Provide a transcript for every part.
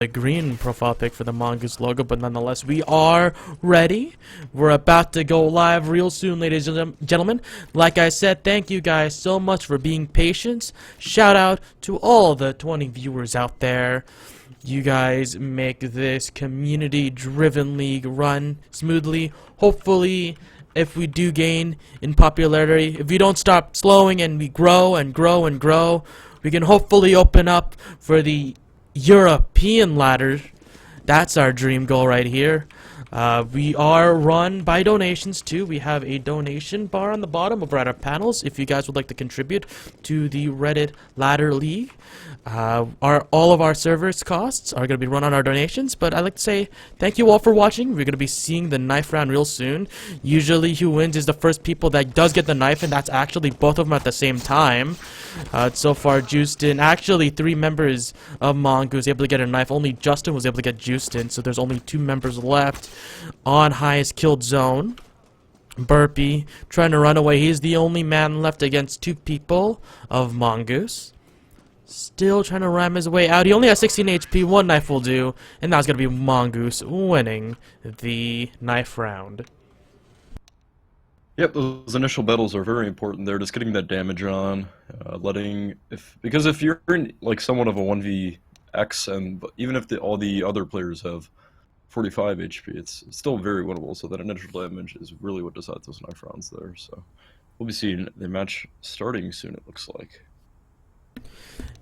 the green profile pic for the Mongoose logo, but nonetheless, we are ready. We're about to go live real soon, ladies and gentlemen. Like I said, thank you guys so much for being patient. Shout out to all the 20 viewers out there. You guys make this community-driven league run smoothly. Hopefully, if we do gain in popularity, if we don't stop slowing and we grow and grow and grow, we can hopefully open up for the European ladder. That's our dream goal right here. We are run by donations too. We have a donation bar on the bottom of our panels if you guys would like to contribute to the Reddit Ladder League. All of our servers costs are going to be run on our donations, but I'd like to say thank you all for watching. We're going to be seeing the knife round real soon. Usually who wins is the first people that does get the knife, and that's actually both of them at the same time. So far, Justin, actually 3 members of Mongoose able to get a knife. Only Justin was able to get Justin, so there's only 2 members left on highest killed zone. Burpee trying to run away. He's the only man left against 2 people of Mongoose. Still trying to ram his way out. He only has 16 HP. 1 knife will do, and that's going to be Mongoose winning the knife round. Yep, those initial battles are very important there. Just getting that damage on, because if you're in like somewhat of a 1vx, and even if all the other players have 45 HP, it's still very winnable. So that initial damage is really what decides those knife rounds there. So we'll be seeing the match starting soon, it looks like.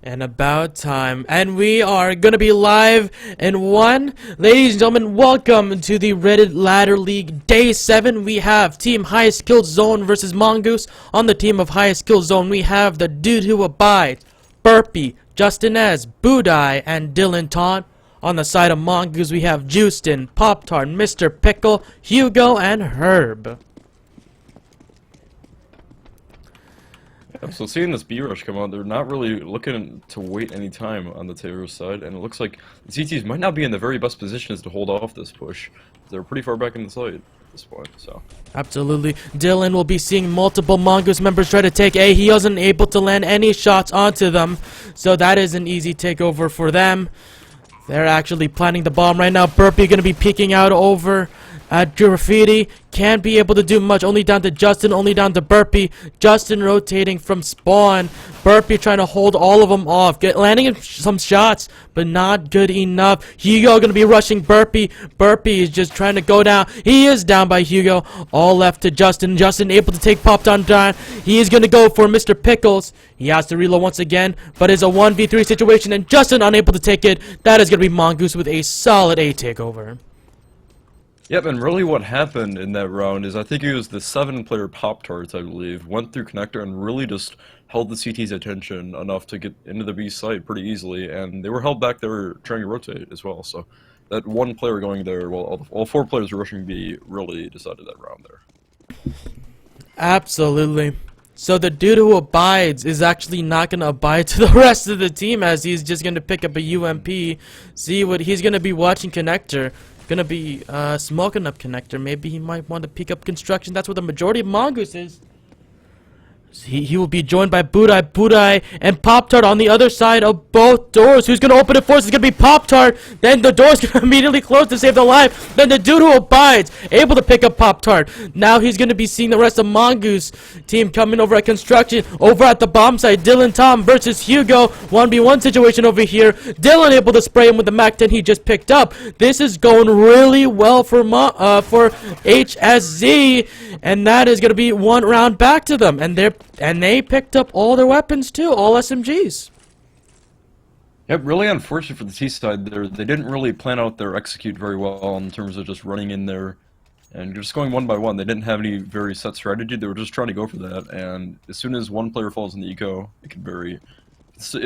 And about time. And we are going to be live in 1. Ladies and gentlemen, welcome to the Reddit Ladder League Day 7. We have Team Highest Kill Zone versus Mongoose. On the team of Highest Kill Zone, we have the Dude Who Abides, Burpee, Justinez, Budai, and Dylan Taunt. On the side of Mongoose, we have Justin, Pop-Tart, Mr. Pickle, Hugo, and Herb. So seeing this B-Rush come out, they're not really looking to wait any time on the Terror side, and it looks like the CTs might not be in the very best positions to hold off this push. They're pretty far back in the site at this point, so. Absolutely. Dylan will be seeing multiple Mongoose members try to take A. He wasn't able to land any shots onto them, so that is an easy takeover for them. They're actually planning the bomb right now. Burpee going to be peeking out over at Graffiti. Can't be able to do much. Only down to Justin. Only down to Burpee. Justin rotating from spawn. Burpee trying to hold all of them off. Landing some shots, but not good enough. Hugo going to be rushing Burpee. Burpee is just trying to go down. He is down by Hugo. All left to Justin. Justin able to take Pop-Down down. He is going to go for Mr. Pickles. He has to reload once again, but it's a 1v3 situation, and Justin unable to take it. That is going to be Mongoose with a solid A takeover. Yep, and really what happened in that round is I think it was the 7-player Pop-Tarts, I believe, went through connector and really just held the CT's attention enough to get into the B site pretty easily, and they were held back. They were trying to rotate as well, so that 1 player going there, well, all 4 players rushing B really decided that round there. Absolutely. So the Dude Who Abides is actually not going to abide to the rest of the team, as he's just going to pick up a UMP, see what he's going to be watching connector. Gonna be smoking up connector. Maybe he might want to pick up construction. That's where the majority of Mongoose is. He will be joined by Budai, and Pop-Tart on the other side of both doors. Who's going to open it first? It's going to be Pop-Tart. Then the door's going to immediately close to save the life. Then the Dude Who Abides, able to pick up Pop-Tart. Now he's going to be seeing the rest of Mongoose team coming over at construction. Over at the bomb site, Dylan Tom versus Hugo. 1v1 situation over here. Dylan able to spray him with the MAC-10 he just picked up. This is going really well for HSZ, and that is going to be 1 round back to them. And they picked up all their weapons too, all SMGs. Yep, really unfortunate for the T side there. They didn't really plan out their execute very well in terms of just running in there and just going 1 by 1. They didn't have any very set strategy. They were just trying to go for that, and as soon as 1 player falls in the eco, it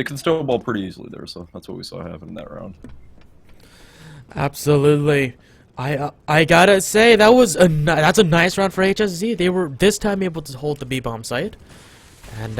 can snowball pretty easily there. So that's what we saw happen in that round. Absolutely. I gotta say that's a nice round for HSZ. They were this time able to hold the B-bomb site, and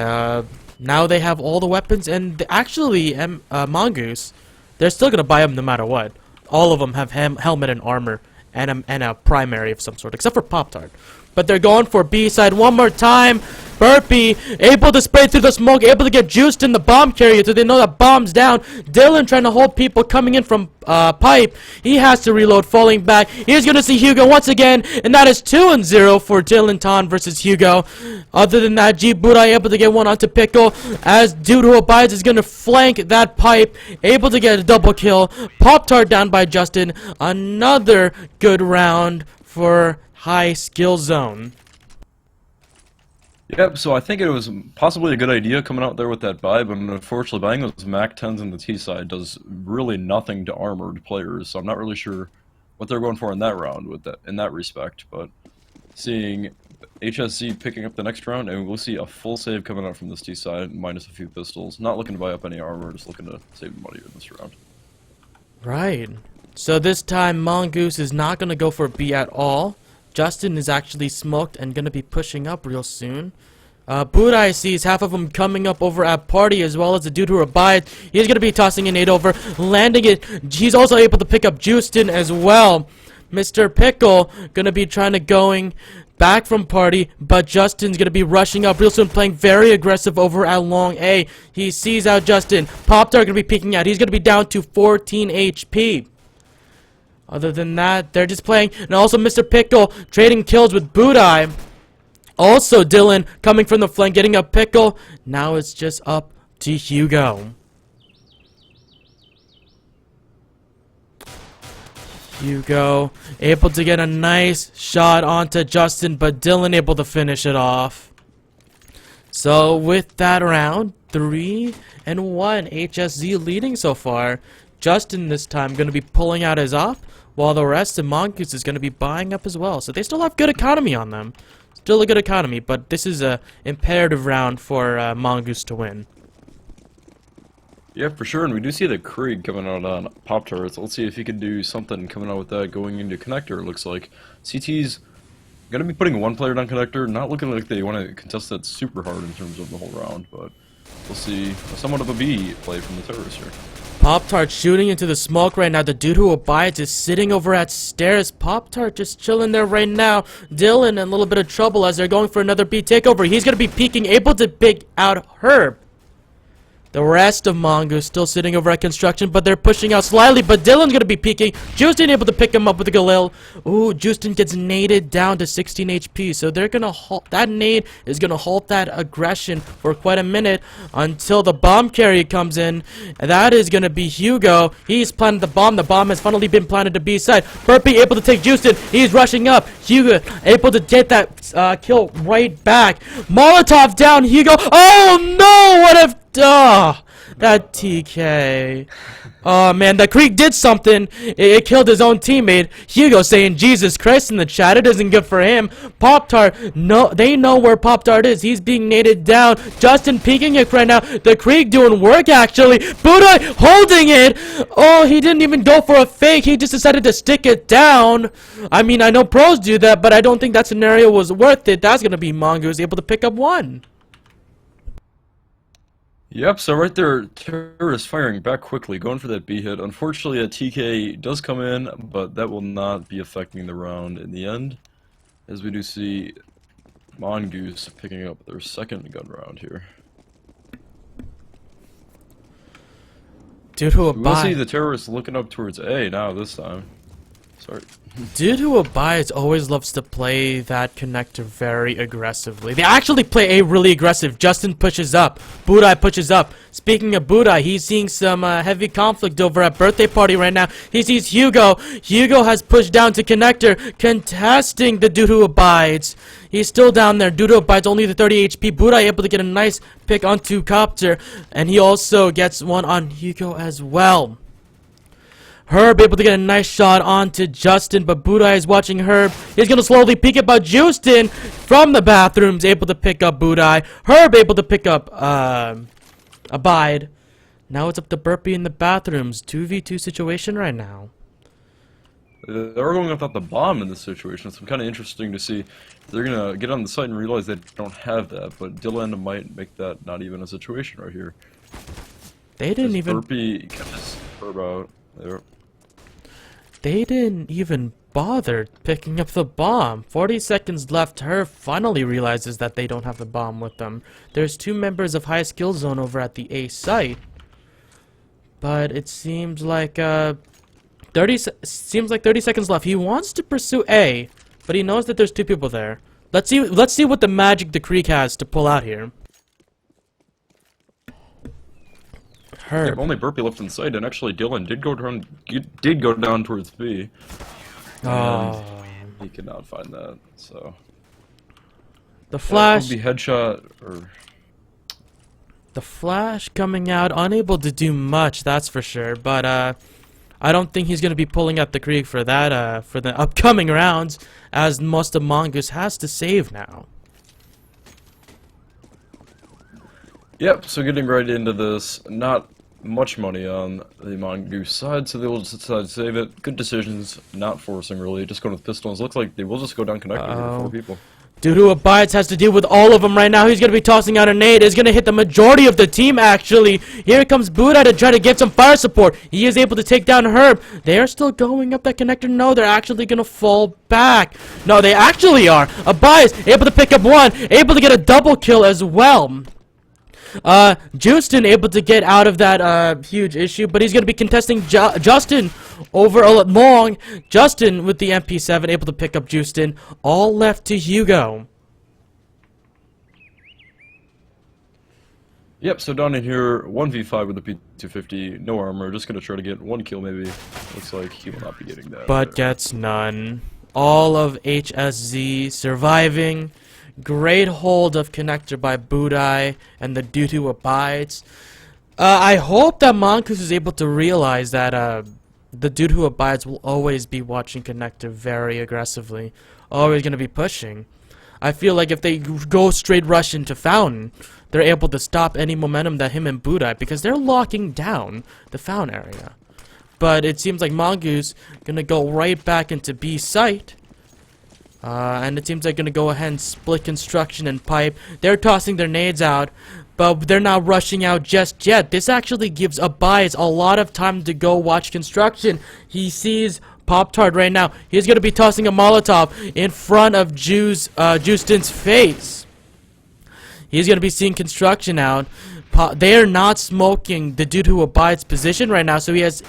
now they have all the weapons. And actually, Mongoose, they're still gonna buy them no matter what. All of them have helmet and armor and a primary of some sort, except for Pop-Tart. but they're going for B side one more time. Burpee able to spray through the smoke, able to get juiced in the bomb carrier so they know that bomb's down. Dylan trying to hold people coming in from pipe. He has to reload, falling back. He's going to see Hugo once again, and that is 2-0 for Dylan Ton versus Hugo. Other than that, G Budai able to get one onto Pickle, as Dude Who Abides is going to flank that pipe, able to get a double kill. Pop-Tart down by Justin. Another good round for High Skill Zone. Yep, so I think it was possibly a good idea coming out there with that buy, but unfortunately buying those MAC 10s on the T side does really nothing to armored players, so I'm not really sure what they're going for in that round with that in that respect, but seeing HSZ picking up the next round, and we'll see a full save coming out from this T side, minus a few pistols. Not looking to buy up any armor, just looking to save money in this round. Right. So this time Mongoose is not going to go for B at all. Justin is actually smoked and going to be pushing up real soon. Budai sees half of them coming up over at Party, as well as the Dude Who Abides. He's going to be tossing an 8 over, landing it. He's also able to pick up Justin as well. Mr. Pickle going to be trying to going back from Party, but Justin's going to be rushing up real soon, playing very aggressive over at Long A. He sees out Justin. Pop-Tart going to be peeking out. He's going to be down to 14 HP. Other than that, they're just playing. And also Mr. Pickle trading kills with Budai. Also Dylan coming from the flank, getting a Pickle. Now it's just up to Hugo. Hugo able to get a nice shot onto Justin, but Dylan able to finish it off. So with that round, 3-1, HSZ leading so far. Justin this time going to be pulling out his op, while the rest of Mongoose is going to be buying up as well. So they still have good economy on them. Still a good economy, but this is a imperative round for Mongoose to win. Yeah, for sure, and we do see the Krieg coming out on Pop-Tarts. Let's see if he can do something coming out with that going into Connector, it looks like. CT's going to be putting one player down Connector, not looking like they want to contest that super hard in terms of the whole round, but we'll see somewhat of a B play from the terrorist here. Pop-Tart shooting into the smoke right now. The Dude Who Abides is sitting over at stairs. Pop-Tart just chilling there right now. Dylan in a little bit of trouble as they're going for another B takeover. He's going to be peeking, able to pick out Herb. The rest of Mongoose still sitting over at construction, but they're pushing out slightly. But Dylan's going to be peeking. Justin able to pick him up with the Galil. Ooh, Justin gets naded down to 16 HP. So they're going to halt. That nade is going to halt that aggression for quite a minute until the bomb carrier comes in. And that is going to be Hugo. He's planted the bomb. The bomb has finally been planted to B side. Burpee able to take Justin. He's rushing up. Hugo able to get that kill right back. Molotov down. Hugo. Oh no! What if... that TK. Oh man, that Krieg did something. It killed his own teammate. Hugo saying Jesus Christ in the chat. It isn't good for him. Pop-Tart, no, they know where Pop-Tart is. He's being naded down. Justin peeking it right now. The Krieg doing work actually. Budai holding it. Oh, he didn't even go for a fake. He just decided to stick it down. I mean, I know pros do that, but I don't think that scenario was worth it. That's gonna be Mongoose able to pick up one. Yep, so right there, terrorist firing back quickly, going for that B hit. Unfortunately, a TK does come in, but that will not be affecting the round in the end, as we do see Mongoose picking up their second gun round here. Dude Who We'll see Abides. the terrorists looking up towards A now this time. Sorry. Dude Who Abides always loves to play that connector very aggressively. They actually play A really aggressive. Justin pushes up. Budai pushes up. Speaking of Budai, he's seeing some heavy conflict over at Birthday Party right now. He sees Hugo. Hugo has pushed down to connector, contesting the Dude Who Abides. He's still down there. Dude Who Abides only the 30 HP. Budai able to get a nice pick onto Copter, and he also gets one on Hugo as well. Herb able to get a nice shot onto Justin, but Budai is watching Herb. He's going to slowly peek about Justin from the bathrooms, able to pick up Budai. Herb able to pick up Abide. Now it's up to Burpee in the bathrooms. 2v2 situation right now. They're going without the bomb in this situation. It's kind of interesting to see if they're going to get on the site and realize they don't have that, but Dylan might make that not even a situation right here. They didn't even... Burpee kind of Herb out there. They didn't even bothered picking up the bomb. 40 seconds left. Herb finally realizes that they don't have the bomb with them. There's 2 members of high skill zone over at the A site. But it seems like 30 seconds left. He wants to pursue A, but he knows that there's 2 people there. Let's see what the magic the Creek has to pull out here. Herb. Only Burpee left in sight, and actually Dylan did go down towards B. Oh. He could not find that, so The Flash. Would be headshot or The Flash coming out, unable to do much, that's for sure. But I don't think he's gonna be pulling out the Creek for that for the upcoming rounds, as most of Mongoose has to save now. Yep, so getting right into this, not much money on the Mongoose side, so they will just decide to save it. Good decisions, not forcing really, just going with pistols. Looks like they will just go down connector here, 4 people. Dude who abides has to deal with all of them right now. He's going to be tossing out a nade. It's going to hit the majority of the team, actually. Here comes Buddha to try to get some fire support. He is able to take down Herb. They are still going up that connector. No, they're actually going to fall back. No, they actually are. Abides able to pick up 1. Able to get a double kill as well. Justin able to get out of that huge issue, but he's going to be contesting Justin over long. Justin with the MP7 able to pick up Justin. All left to Hugo. Yep, so down in here, 1v5 with the P250, no armor, just going to try to get 1 kill maybe. Looks like he will not be getting that. But gets none. All of HSZ surviving. Great hold of connector by Budai and the dude who abides. I hope that Mongoose is able to realize that the dude who abides will always be watching connector very aggressively. Always going to be pushing. I feel like if they go straight rush into Fountain, they're able to stop any momentum that him and Budai, because they're locking down the Fountain area. But it seems like Mongoose going to go right back into B site. And it seems they're going to go ahead and split construction and pipe. They're tossing their nades out, but they're not rushing out just yet. This actually gives Abides a lot of time to go watch construction. He sees Pop-Tart right now. He's going to be tossing a Molotov in front of Justin's face. He's going to be seeing construction out. They are not smoking the dude who abides position right now, so he has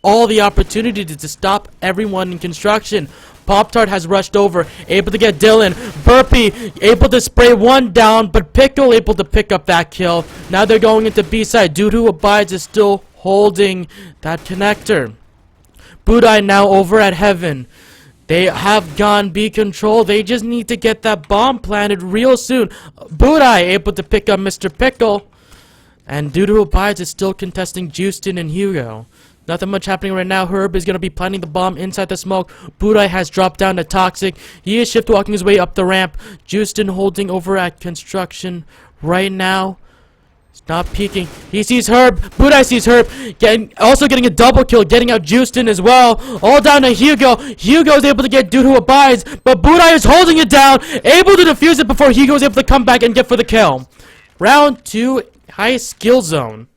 all the opportunity to stop everyone in construction. Pop-Tart has rushed over, able to get Dylan. Burpee able to spray 1 down, but Pickle able to pick up that kill. Now they're going into B side. Dude who abides is still holding that connector. Budai now over at Heaven. They have gone B control. They just need to get that bomb planted real soon. Budai able to pick up Mr. Pickle. And Dude who abides is still contesting Justin and Hugo. Nothing much happening right now. Herb is going to be planting the bomb inside the smoke. Budai has dropped down to Toxic. He is shift walking his way up the ramp. Justin holding over at construction right now. He's not peeking. He sees Herb. Budai sees Herb. Also getting a double kill. Getting out Justin as well. All down to Hugo. Hugo is able to get Dude who abides. But Budai is holding it down. Able to defuse it before Hugo is able to come back and get for the kill. Round 2. High skill zone.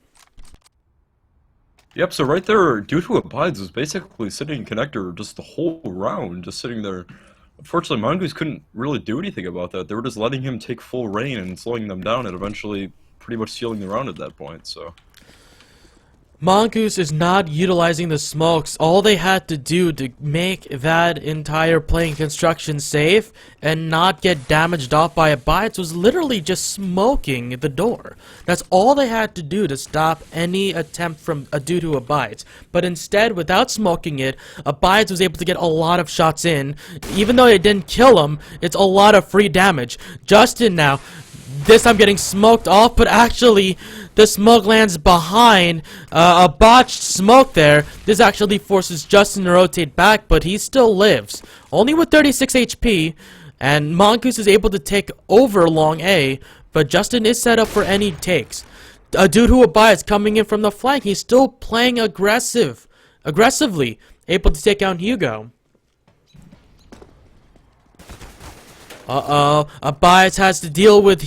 Yep, so right there, Dude Who Abides was basically sitting in connector just the whole round, just sitting there. Unfortunately, Mongoose couldn't really do anything about that. They were just letting him take full reign and slowing them down and eventually pretty much sealing the round at that point, so. Mongoose is not utilizing the smokes. All they had to do to make that entire playing construction safe and not get damaged off by Abides was literally just smoking the door. That's all they had to do to stop any attempt from a dude who abides. But instead, without smoking it, Abides was able to get a lot of shots in. Even though it didn't kill him, it's a lot of free damage. Justin now, this time getting smoked off, but actually the smoke lands behind a botched smoke there. This actually forces Justin to rotate back, but he still lives. Only with 36 HP, and Mongoose is able to take over long A, but Justin is set up for any takes. A dude who abides coming in from the flank. He's still playing aggressively, able to take out Hugo. Abias has to deal with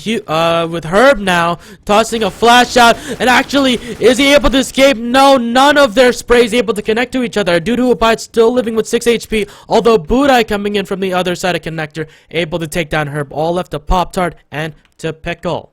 Herb now, tossing a flash out, and actually, is he able to escape? No, none of their sprays able to connect to each other. Due to Abias still living with 6 HP, although Budai coming in from the other side of connector, able to take down Herb. All left to Pop-Tart and to Pickle.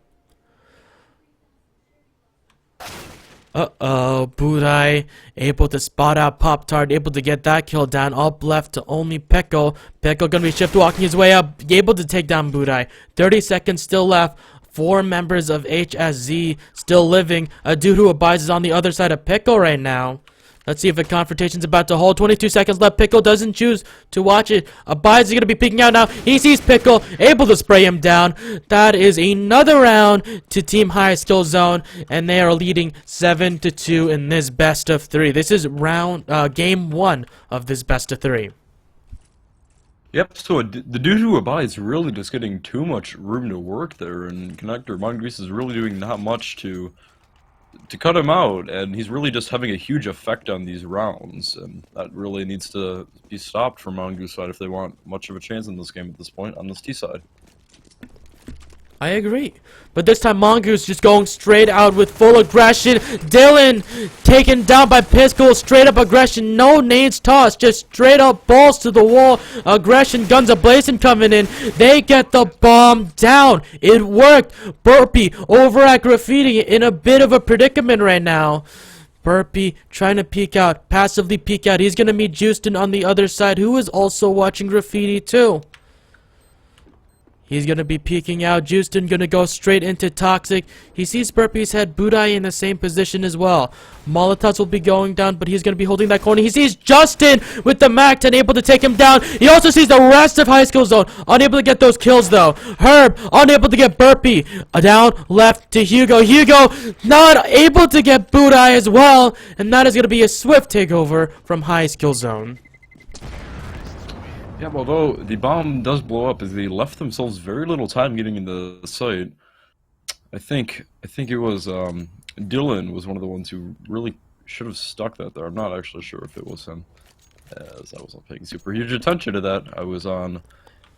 Budai able to spot out Pop-Tart, able to get that kill down. Up left to only Pickle. Pickle gonna be shift walking his way up, able to take down Budai. 30 seconds still left. 4 members of HSZ still living. Dude who abides is on the other side of Pickle right now. Let's see if a confrontation's about to hold. 22 seconds left. Pickle doesn't choose to watch it. Abides is going to be peeking out now. He sees Pickle, able to spray him down. That is another round to Team High Skill Zone, and they are leading 7-2 in this best of 3. This is game 1 of this best of 3. Yep, so the dude who abides really just getting too much room to work there, and Connector Mongoose is really doing not much to cut him out, and he's really just having a huge effect on these rounds, and that really needs to be stopped from Mongoose side if they want much of a chance in this game at this point on this T side. I agree. But this time Mongoose just going straight out with full aggression. Dylan taken down by Pickle. Straight up aggression. No nades tossed. Just straight up balls to the wall. Aggression. Guns ablazing coming in. They get the bomb down. It worked. Burpee over at Graffiti in a bit of a predicament right now. Burpee trying to peek out. Passively peek out. He's going to meet Justin on the other side, who is also watching Graffiti too. He's going to be peeking out. Justin going to go straight into Toxic. He sees Burpee's head. Budai in the same position as well. Molotovs will be going down, but he's going to be holding that corner. He sees Justin with the Mac 10 able to take him down. He also sees the rest of High Skill Zone. Unable to get those kills, though. Herb unable to get Burpee. Down left to Hugo. Hugo not able to get Budai as well. And that is going to be a swift takeover from High Skill Zone. Yeah, although the bomb does blow up, as they left themselves very little time getting into the site. I think it was Dylan was one of the ones who really should have stuck that there. I'm not actually sure if it was him, as I wasn't paying super huge attention to that. I was on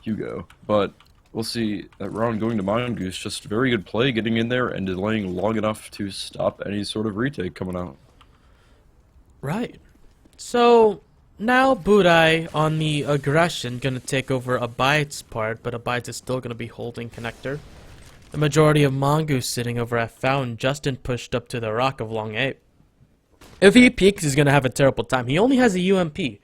Hugo, but we'll see. That round going to Mongoose, just very good play, getting in there and delaying long enough to stop any sort of retake coming out. Right. So now Budai on the aggression gonna take over Abide's part, but Abide is still gonna be holding connector. The majority of Mongoose sitting over at Fountain. Justin pushed up to the rock of Long 8. If he peeks, he's gonna have a terrible time. He only has a UMP.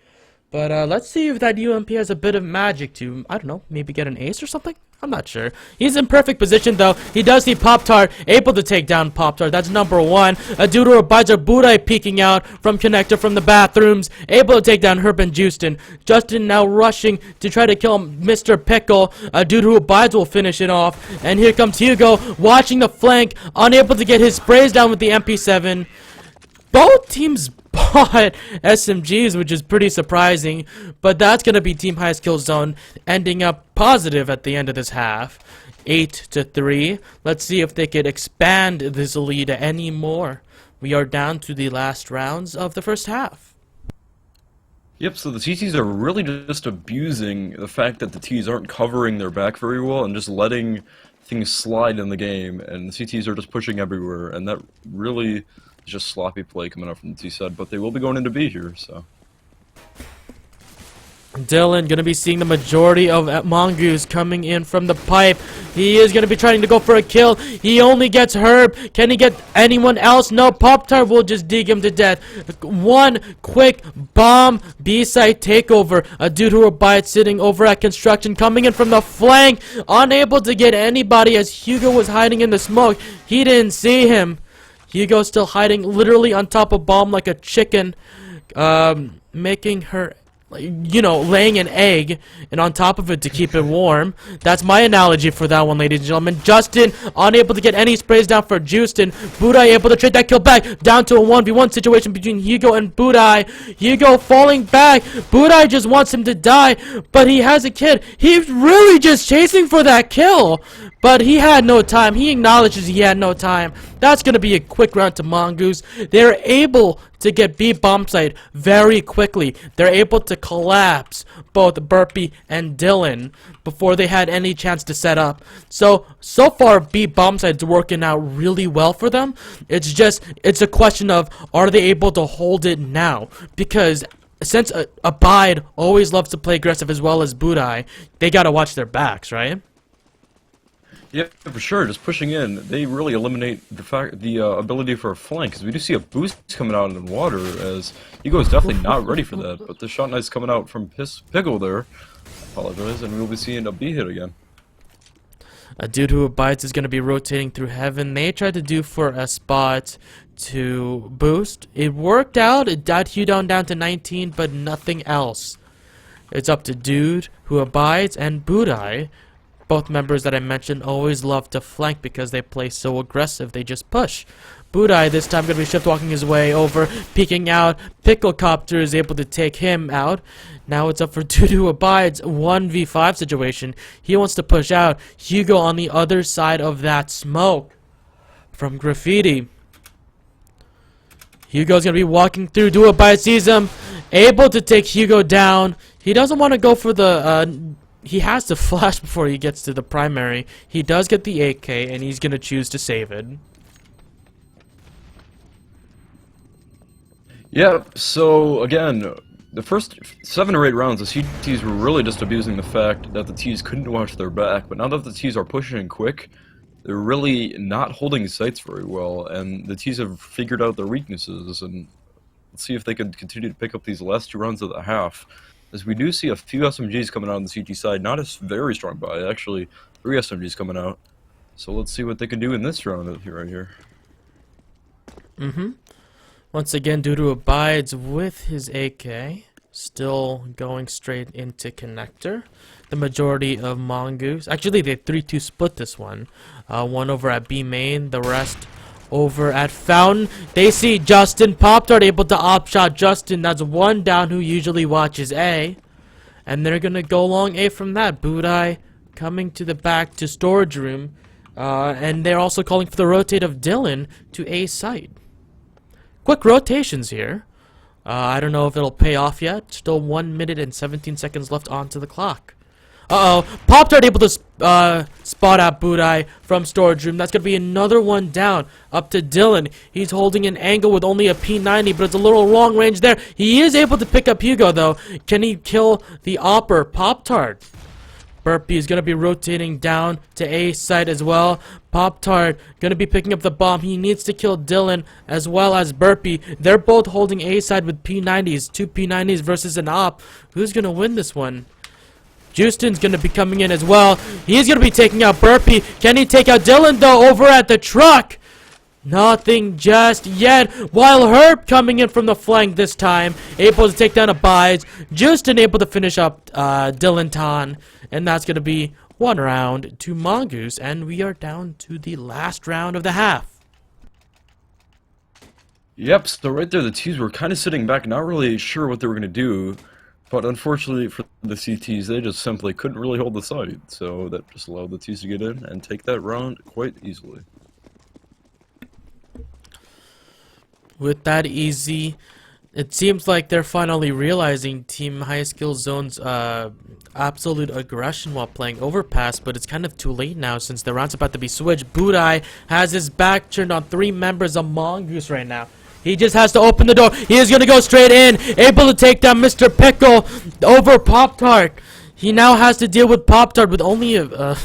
But let's see if that UMP has a bit of magic to, I don't know, maybe get an ace or something? I'm not sure. He's in perfect position, though. He does see Pop-Tart, able to take down Pop-Tart. That's number 1. Due to Abides or Budai peeking out from connector from the bathrooms, able to take down Herb and Justin. Justin now rushing to try to kill Mr. Pickle. Due to Abides will finish it off. And here comes Hugo, watching the flank, unable to get his sprays down with the MP7. Both teams bought SMGs, which is pretty surprising, but that's going to be Team High Skill Zone ending up positive at the end of this half. 8-3. Let's see if they could expand this lead any more. We are down to the last rounds of the first half. Yep, so the CTs are really just abusing the fact that the Ts aren't covering their back very well and just letting things slide in the game, and the CTs are just pushing everywhere, and that really just sloppy play coming out from the T side, but they will be going into B here, so. Dylan gonna be seeing the majority of Mongoose coming in from the pipe. He is gonna be trying to go for a kill. He only gets Herb. Can he get anyone else? No, Pop-Tart will just dig him to death. One quick bomb B-side takeover. A dude who abides sitting over at construction coming in from the flank. Unable to get anybody as Hugo was hiding in the smoke. He didn't see him. Hugo still hiding literally on top of bomb like a chicken, making her, you know, laying an egg and on top of it to keep it warm. That's my analogy for that one, ladies and gentlemen. Justin unable to get any sprays down for Justin. Budai able to trade that kill back down to a 1v1 situation between Hugo and Budai. Hugo falling back. Budai just wants him to die, but he has a kid. He's really just chasing for that kill, but he had no time. He acknowledges he had no time. That's going to be a quick round to Mongoose. They're able to get B bomb site very quickly. They're able to collapse both Burpee and Dylan before they had any chance to set up. So far B bomb site's working out really well for them. It's a question of, are they able to hold it now? Because since Abide always loves to play aggressive as well as Budai, they gotta watch their backs, right? Yeah, for sure. Just pushing in, they really eliminate the ability for a flank. Because we do see a boost coming out in water, as Ego is definitely not ready for that. But the shot knight's coming out from Pickle there. Apologize, and we'll be seeing a B hit again. A dude who abides is going to be rotating through heaven. They tried to do for a spot to boost. It worked out. It got Hugh down to 19, but nothing else. It's up to dude who abides and Budai. Both members that I mentioned always love to flank because they play so aggressive. They just push. Budai this time going to be shift walking his way over, peeking out. Picklecopter is able to take him out. Now it's up for Dude who abides. 1v5 situation. He wants to push out. Hugo on the other side of that smoke from Graffiti. Hugo's going to be walking through. Dude who abides sees him. Able to take Hugo down. He doesn't want to go for the... he has to flash before he gets to the primary. He does get the 8K, and he's going to choose to save it. Yeah, so again, the first 7 or 8 rounds, the CTs were really just abusing the fact that the Ts couldn't watch their back. But now that the Ts are pushing quick, they're really not holding sites very well, and the Ts have figured out their weaknesses. And let's see if they can continue to pick up these last 2 rounds of the half. As we do see a few SMGs coming out on the CT side, not as very strong by, actually 3 SMGs coming out. So let's see what they can do in this round right here. Once again, Dudu abides with his AK, still going straight into connector. The majority of Mongoose, actually they 3-2 split this one. One over at B main, the rest over at Fountain. They see Justin Pop-Tart able to op-shot Justin. That's 1 down who usually watches A. And they're going to go long A from that. Budai coming to the back to storage room. And they're also calling for the rotate of Dylan to A site. Quick rotations here. I don't know if it'll pay off yet. Still 1 minute and 17 seconds left onto the clock. Pop-Tart able to spot out Budai from storage room. That's going to be another 1 down. Up to Dylan. He's holding an angle with only a P90, but it's a little long range there. He is able to pick up Hugo, though. Can he kill the Opper? Pop-Tart. Burpee is going to be rotating down to A site as well. Pop-Tart going to be picking up the bomb. He needs to kill Dylan as well as Burpee. They're both holding A side with P90s. 2 P90s versus an op. Who's going to win this one? Justin's going to be coming in as well. He's going to be taking out Burpee. Can he take out Dylan, though, over at the truck? Nothing just yet. While Herb coming in from the flank this time. Able to take down Abides. Justin able to finish up Dylan Tan. And that's going to be 1 round to Mongoose. And we are down to the last round of the half. Yep, so right there the Ts were kind of sitting back, not really sure what they were going to do. But unfortunately for the CTs, they just simply couldn't really hold the side. So that just allowed the Ts to get in and take that round quite easily. With that easy, it seems like they're finally realizing Team High Skill Zone's absolute aggression while playing Overpass, but it's kind of too late now since the round's about to be switched. Budai has his back turned on 3 members of Mongoose right now. He just has to open the door. He is going to go straight in, able to take down Mr. Pickle over Pop-Tart. He now has to deal with Pop-Tart with only a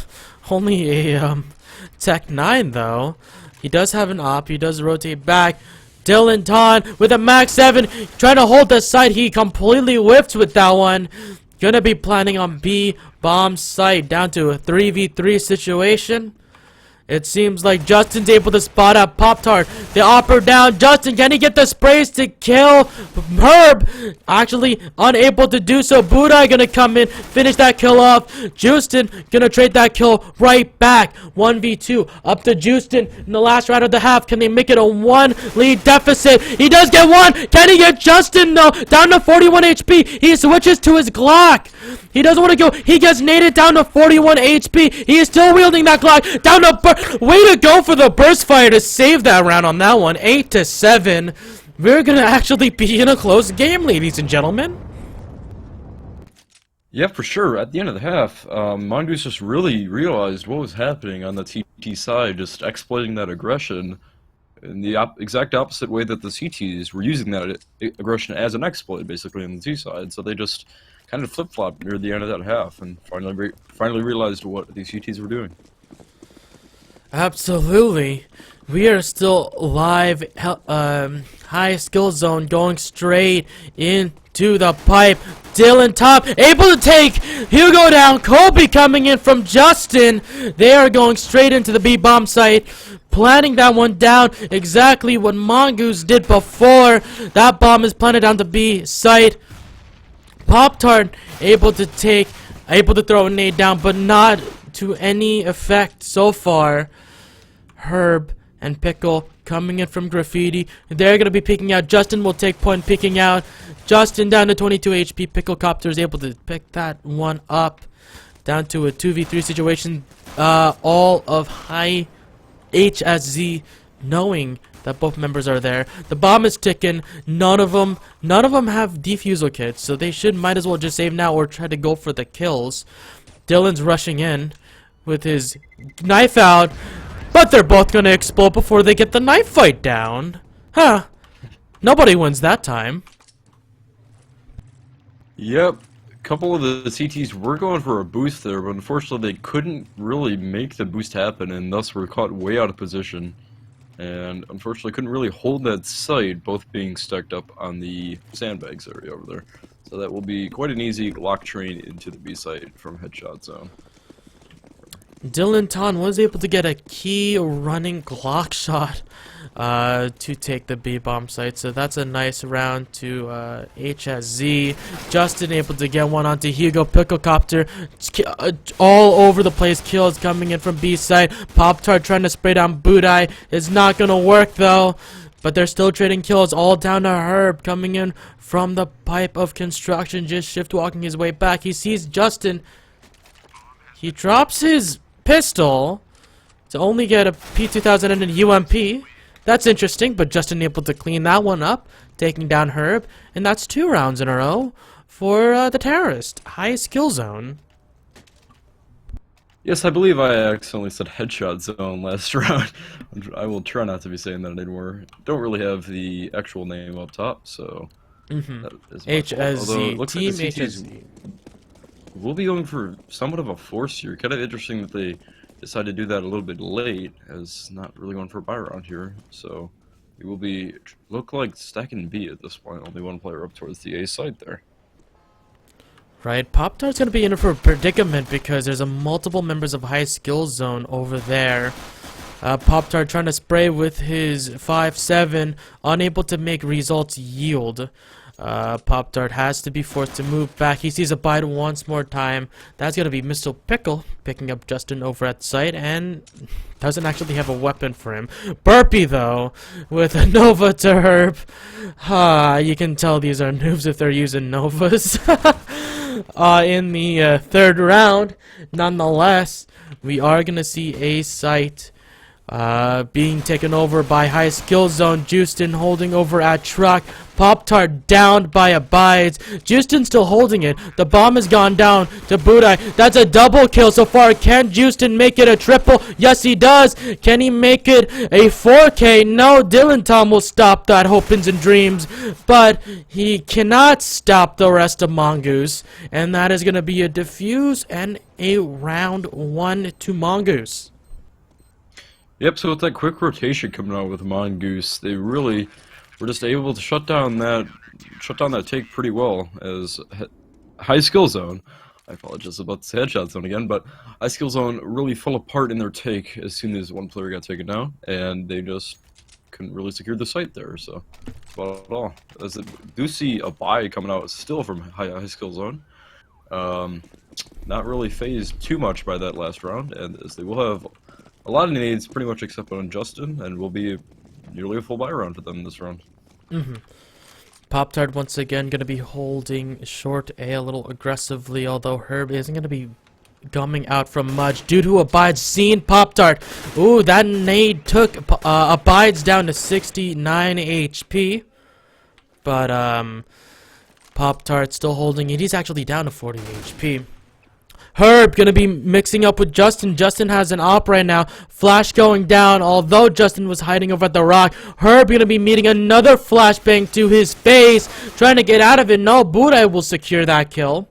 Tech 9, though. He does have an op. He does rotate back. Dylan Tan with a Max 7 trying to hold the site. He completely whiffed with that one. Gonna be planning on B bomb site down to a 3v3 situation. It seems like Justin's able to spot out Pop-Tart. The opper down. Justin, can he get the sprays to kill Herb? Actually, unable to do so. Budai gonna come in, finish that kill off. Justin gonna trade that kill right back. 1v2. Up to Justin in the last round of the half. Can they make it a 1 lead deficit? He does get 1. Can he get Justin, though? Down to 41 HP. He switches to his Glock. He doesn't want to go. He gets naded down to 41 HP. He is still wielding that Glock. Down to way to go for the burst fire to save that round on that one. 8-7. we're gonna actually be in a close game, ladies and gentlemen. Yeah, for sure. At the end of the half, Mongoose just really realized what was happening on the TT side, just exploiting that aggression in the exact opposite way that the CTs were using that aggression as an exploit, basically, on the T side. So they just kind of flip-flopped near the end of that half and finally realized what the CTs were doing. Absolutely. We are still live, high skill zone going straight into the pipe. Dylan top, able to take Hugo down. Kobe coming in from Justin. They are going straight into the B-bomb site. Planting that one down. Exactly what Mongoose did before. That bomb is planted on the B site. Pop-Tart able to throw a nade down, but not to any effect so far. Herb and Pickle coming in from Graffiti. They're going to be picking out. Justin will take point picking out. Justin down to 22 HP. Pickle Copter is able to pick that one up. Down to a 2v3 situation. All of high HSZ knowing that both members are there. The bomb is ticking. None of them have defusal kits, so they might as well just save now or try to go for the kills. Dylan's rushing in with his knife out. But they're both gonna explode before they get the knife fight down. Huh. Nobody wins that time. Yep. A couple of the CTs were going for a boost there, but unfortunately they couldn't really make the boost happen and thus were caught way out of position. And unfortunately couldn't really hold that site, both being stacked up on the sandbags area over there. So that will be quite an easy lock train into the B site from headshot zone. Dylan Ton was able to get a key running Glock shot to take the B-bomb site, so that's a nice round to HSZ. Justin able to get one onto Hugo. Picklecopter all over the place. Kills coming in from B side. Pop-Tart trying to spray down Budai. It's not gonna work though, but they're still trading kills. All down to Herb coming in from the pipe of construction, just shift walking his way back. He sees Justin. He drops his pistol to only get a P2000 and a UMP. That's interesting, but Justin able to clean that one up, taking down Herb, and that's 2 rounds in a row for the terrorist. High skill zone. Yes, I believe I accidentally said headshot zone last round. I will try not to be saying that anymore. Don't really have the actual name up top, so that is my fault. Although it HSZ. looks Team like the CTs HSZ. we'll be going for somewhat of a force here. Kind of interesting that they decided to do that a little bit late, as not really going for a buy round here. So we will be look like stacking B at this point. Only one player up towards the A side there. Right, Pop-Tart's gonna be in for a predicament because there's a multiple members of high skill zone over there. Pop-Tart trying to spray with his 5.7, unable to make results yield. Pop-Tart has to be forced to move back. He sees a bite once more time. That's gonna be Mr. Pickle picking up Justin over at site and doesn't actually have a weapon for him. Burpee though, with a Nova to Herb. You can tell these are noobs if they're using Novas. In the third round, nonetheless, we are gonna see a site being taken over by high skill zone. Justin holding over at truck. Pop-Tart downed by Abides. Justin still holding it. The bomb has gone down to Budai. That's a double kill so far. Can Justin make it a triple? Yes, he does. Can he make it a 4K? No, Dylan Tom will stop that hopings and dreams, but he cannot stop the rest of Mongoose, and that is going to be a defuse and a round 1 to Mongoose. Yep, so with that quick rotation coming out with Mongoose, they really were just able to shut down that take pretty well, as high skill zone. I apologize about the headshot zone again, but high skill zone really fell apart in their take as soon as one player got taken down, and they just couldn't really secure the site there. So that's about all. As I do see a buy coming out still from high skill zone. Not really phased too much by that last round, and as they will have a lot of nades, pretty much except on Justin, and will be nearly a full buy round for them this round. Pop-Tart once again going to be holding short A little aggressively, although Herb isn't going to be coming out from much due to Abides seeing Pop-Tart. Ooh, that nade took Abides down to 69 HP. But Pop-Tart still holding it. He's actually down to 40 HP. Herb gonna be mixing up with Justin. Justin has an op right now. Flash going down. Although Justin was hiding over at the rock, Herb gonna be meeting another flashbang to his face, trying to get out of it. No, Budai will secure that kill.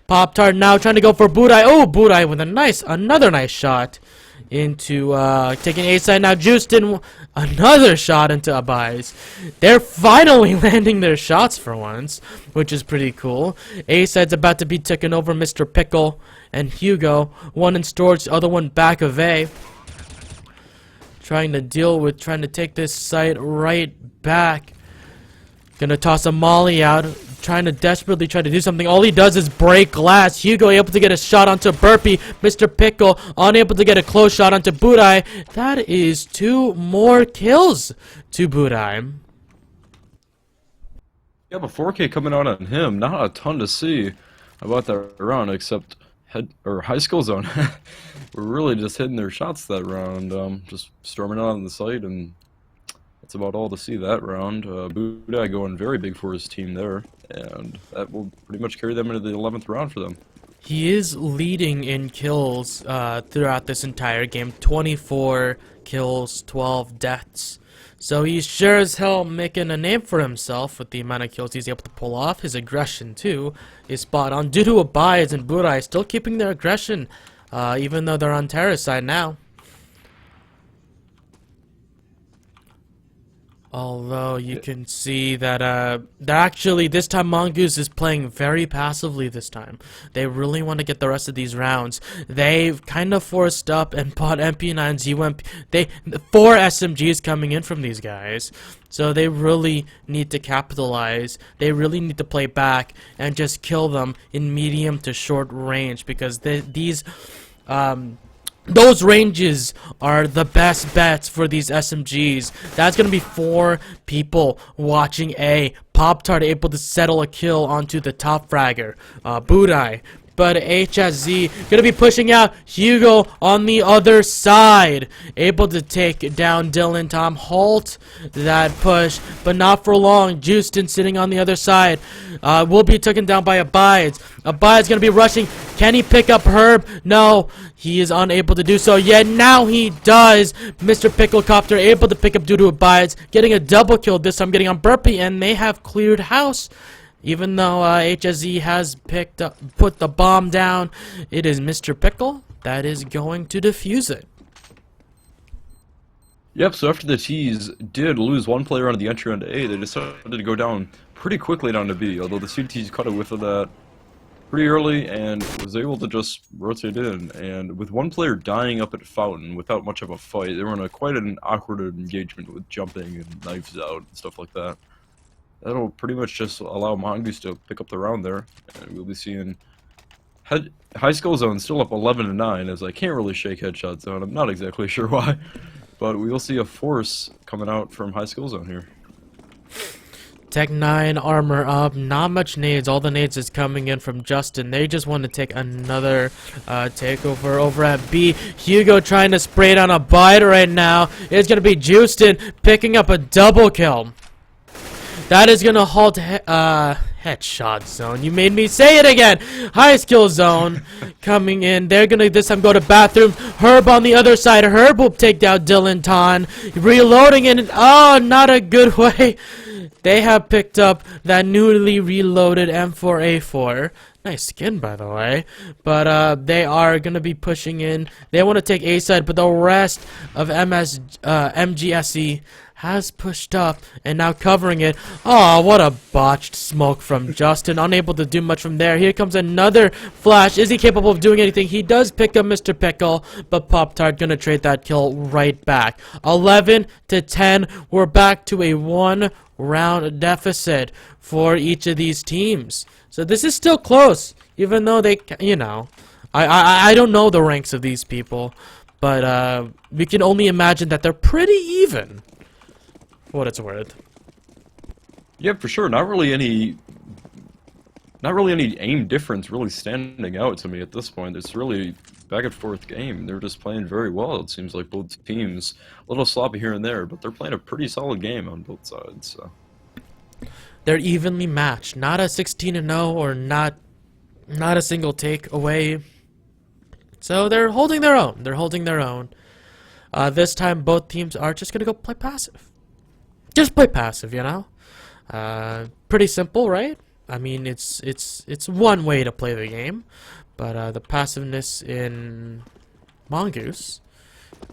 Pop-Tart now trying to go for Budai. Oh, Budai with another nice shot into taking A side. Now Justin, another shot into Abais. They're finally landing their shots for once, which is pretty cool. A side's about to be taken over. Mr. Pickle and Hugo, one in storage, the other one back of A, trying to take this site right back. Gonna toss a molly out, desperately try to do something. All he does is break glass. Hugo able to get a shot onto Burpee. Mr. Pickle unable to get a close shot onto Budai. That is 2 more kills to Budai. Yeah, but 4K coming out on him. Not a ton to see about that round, except high skill zone. We're really just hitting their shots that round. Just storming out on the site, and that's about all to see that round. Budai going very big for his team there, and that will pretty much carry them into the 11th round for them. He is leading in kills throughout this entire game. 24 kills, 12 deaths. So he's sure as hell making a name for himself with the amount of kills he's able to pull off. His aggression, too, is spot on. Due to Abais and Budai still keeping their aggression, even though they're on Terra's side now. Although you can see that actually this time Mongoose is playing very passively this time. They really want to get the rest of these rounds. They've kind of forced up and bought MP9s, UMP. 4 SMGs coming in from these guys. So they really need to capitalize. They really need to play back and just kill them in medium to short range, because those ranges are the best bets for these SMGs. That's going to be 4 people watching A. Pop-Tart able to settle a kill onto the top fragger. Budai. But HSZ going to be pushing out. Hugo on the other side. Able to take down Dylan. Tom halt that push, but not for long. Justin sitting on the other side. Will be taken down by Abais. Abais going to be rushing. Can he pick up Herb? No, he is unable to do so yet. Now he does. Mr. Picklecopter able to pick up due to Abais. Getting a double kill this time, getting on Burpee, and they have cleared house. Even though HSZ has put the bomb down, it is Mr. Pickle that is going to defuse it. Yep, so after the T's did lose 1 player on the entry onto A, they decided to go down pretty quickly down to B, although the CTs caught a whiff of that pretty early and was able to just rotate in. And with 1 player dying up at Fountain without much of a fight, they were in quite an awkward engagement with jumping and knives out and stuff like that. That'll pretty much just allow Mongoose to pick up the round there, and we'll be seeing high skill zone still up 11-9, as I can't really shake headshot zone. I'm not exactly sure why, but we will see a force coming out from high skill zone here. Tech 9 armor up, not much nades. All the nades is coming in from Justin. They just want to take another takeover over at B. Hugo trying to spray down a bite right now. It's going to be Justin picking up a double kill. That is going to halt headshot zone. You made me say it again. High skill zone coming in. They're going to this time go to bathroom. Herb on the other side. Herb will take down Dylan Ton. Reloading in. Oh, not a good way. They have picked up that newly reloaded M4A4. Nice skin, by the way. But they are going to be pushing in. They want to take A side, but the rest of MGSE has pushed up and now covering it. Oh, what a botched smoke from Justin. Unable to do much from there. Here comes another flash. Is he capable of doing anything? He does pick up Mr. Pickle, but Pop-Tart gonna trade that kill right back. 11-10. We're back to a 1-round deficit for each of these teams. So this is still close, even though they, you know, I don't know the ranks of these people, but we can only imagine that they're pretty even. What it's worth. Yeah, for sure. Not really any aim difference really standing out to me at this point. It's really back and forth game. They're just playing very well. It seems like both teams a little sloppy here and there, but they're playing a pretty solid game on both sides. So. They're evenly matched. Not a 16-0 or not a single take away. So they're holding their own. They're holding their own. This time both teams are just gonna go play passive. Just play passive, you know? Pretty simple, right? I mean, it's one way to play the game, but the passiveness in Mongoose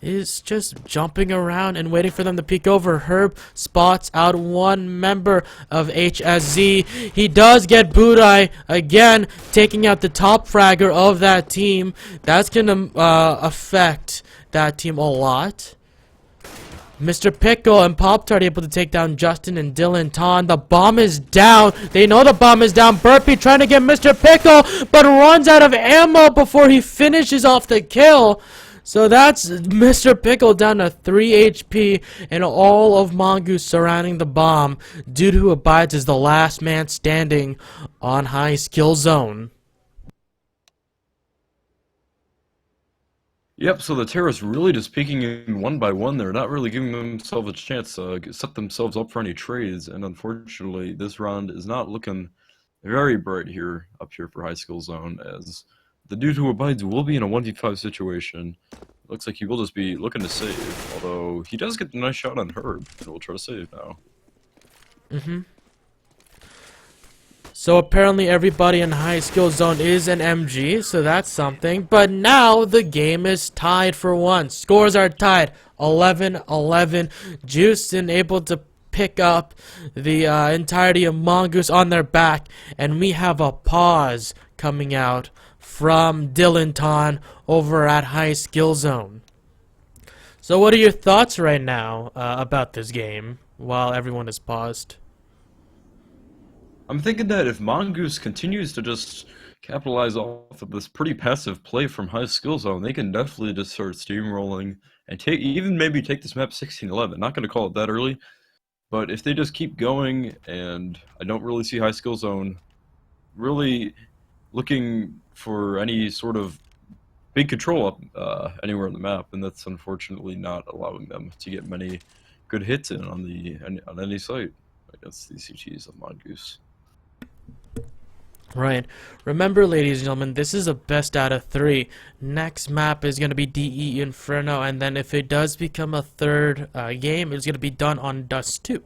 is just jumping around and waiting for them to peek over. Herb spots out one member of HSZ. He does get Budai again, taking out the top fragger of that team. That's gonna affect that team a lot. Mr. Pickle and Pop-Tart able to take down Justin and Dylan Ton. The bomb is down. They know the bomb is down. Burpee trying to get Mr. Pickle, but runs out of ammo before he finishes off the kill. So that's Mr. Pickle down to 3 HP, and all of Mongoose surrounding the bomb. Dude who abides as the last man standing on high skill zone. Yep, so the terrorists really just peeking in one by one. They're not really giving themselves a chance to set themselves up for any trades, and unfortunately, this round is not looking very bright here, up here for High Skill Zone, as the dude who abides will be in a 1v5 situation. Looks like he will just be looking to save, although he does get a nice shot on Herb, and will try to save now. So apparently everybody in high skill zone is an MG, so that's something. But now the game is tied for one. Scores are tied, 11-11. Juicin able to pick up the entirety of Mongoose on their back, and we have a pause coming out from Dylan Ton over at high skill zone. So what are your thoughts right now about this game while everyone is paused? I'm thinking that if Mongoose continues to just capitalize off of this pretty passive play from High Skill Zone, they can definitely just start steamrolling and maybe take this map 16-11. Not going to call it that early, but if they just keep going, and I don't really see High Skill Zone really looking for any sort of big control up anywhere on the map, and that's unfortunately not allowing them to get many good hits in on any site against these CTs of Mongoose. Right. Remember, ladies and gentlemen, this is a best out of 3. Next map is going to be DE Inferno, and then if it does become a third game, it's going to be done on Dust 2.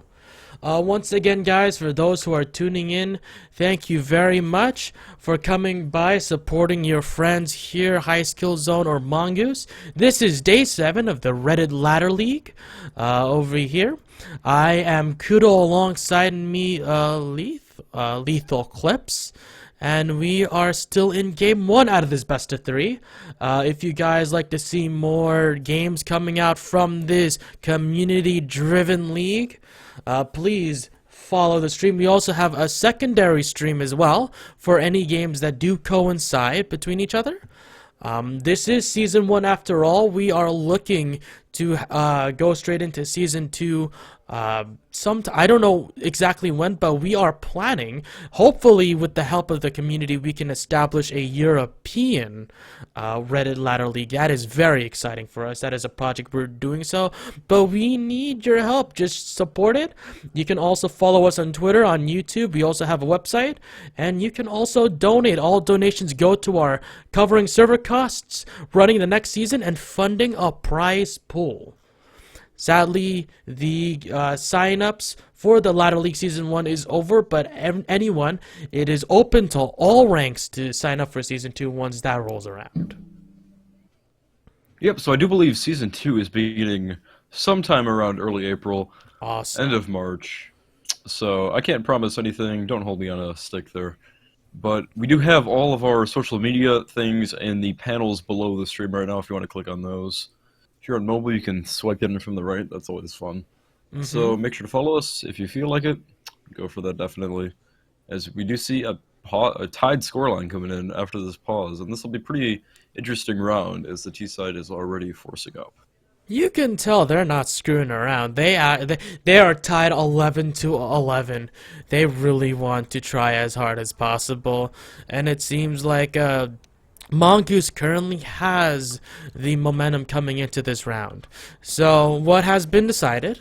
Once again, guys, for those who are tuning in, thank you very much for coming by, supporting your friends here, High Skill Zone or Mongoose. This is Day 7 of the Reddit Ladder League over here. I am Kudo alongside me, Lethal Clips. And we are still in Game 1 out of this best of 3. If you guys like to see more games coming out from this community-driven league, please follow the stream. We also have a secondary stream as well for any games that do coincide between each other. This is Season 1 after all. We are looking to go straight into Season 2 I don't know exactly when, but we are planning, hopefully with the help of the community, we can establish a European Reddit Ladder League. That is very exciting for us. That is a project we're doing so, but we need your help. Just support it. You can also follow us on Twitter, on YouTube. We also have a website, and you can also donate. All donations go to our covering server costs, running the next season, and funding a prize pool. Sadly, the sign-ups for the Ladder League Season 1 is over, but anyone, it is open to all ranks to sign up for Season 2 once that rolls around. Yep, so I do believe Season 2 is beginning sometime around early April, Awesome. end of March. So I can't promise anything, don't hold me on a stick there. But we do have all of our social media things in the panels below the stream right now if you want to click on those. If you're on mobile, you can swipe in from the right. That's always fun. So make sure to follow us if you feel like it. Go for that, definitely. As we do see a tied scoreline coming in after this pause. And this will be a pretty interesting round as the T side is already forcing up. You can tell they're not screwing around. They are tied 11-11. They really want to try as hard as possible. And it seems like Mongoose currently has the momentum coming into this round. So what has been decided,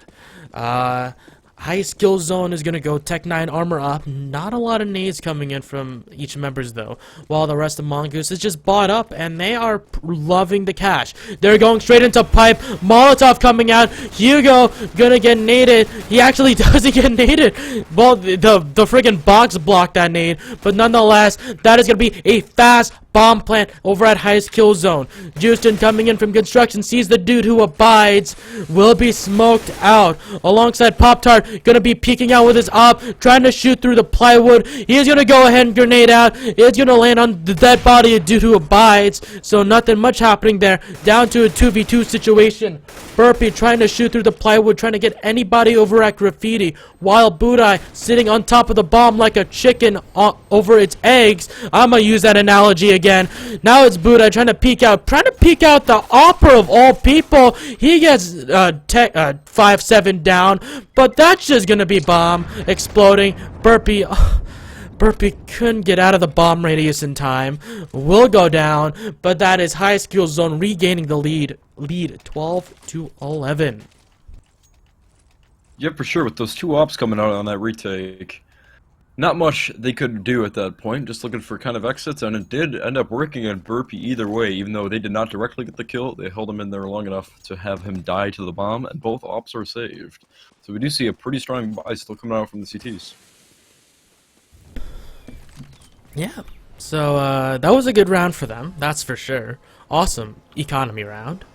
High skill zone is gonna go Tech 9 armor up. Not a lot of nades coming in from each members though. While the rest of Mongoose is just bought up and they are loving the cash. They're going straight into pipe. Molotov coming out. Hugo gonna get naded. He actually doesn't get naded. Well, the friggin' box blocked that nade. But nonetheless, that is gonna be a fast bomb plant over at highest kill zone. Justin coming in from construction sees the dude who abides, will be smoked out. Alongside Pop-Tart, gonna be peeking out with his op, trying to shoot through the plywood. He's gonna go ahead and grenade out. It's gonna land on the dead body of dude who abides. So nothing much happening there. Down to a 2v2 situation. Burpee trying to shoot through the plywood, trying to get anybody over at graffiti. While Budai sitting on top of the bomb like a chicken over its eggs. I'm gonna use that analogy again. Now it's Budai trying to peek out the opera of all people. He gets 5-7 down, but that's just gonna be bomb exploding. Burpee couldn't get out of the bomb radius in time. Will go down, but that is high skill zone regaining the lead 12-11. Yeah, for sure. With those two ops coming out on that retake, not much they could do at that point. Just looking for kind of exits, and it did end up working on Burpee either way. Even though they did not directly get the kill, they held him in there long enough to have him die to the bomb, and both ops are saved. So we do see a pretty strong buy still coming out from the CTs. Yeah. So that was a good round for them, that's for sure. Awesome economy round.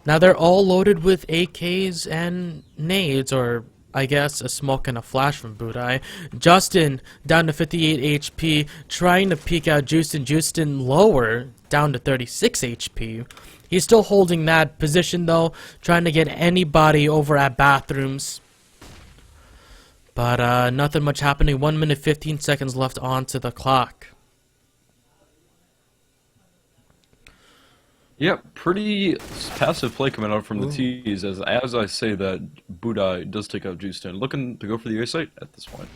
Now they're all loaded with AKs and nades, or I guess a smoke and a flash from Budai. Justin down to 58 HP, trying to peek out Justin. Justin lower, down to 36 HP. He's still holding that position though, trying to get anybody over at bathrooms. But nothing much happening. 1 minute 15 seconds left onto the clock. Yeah, pretty passive play coming out from the T's, as I say that Budai does take out Justin. Looking to go for the A site at this point.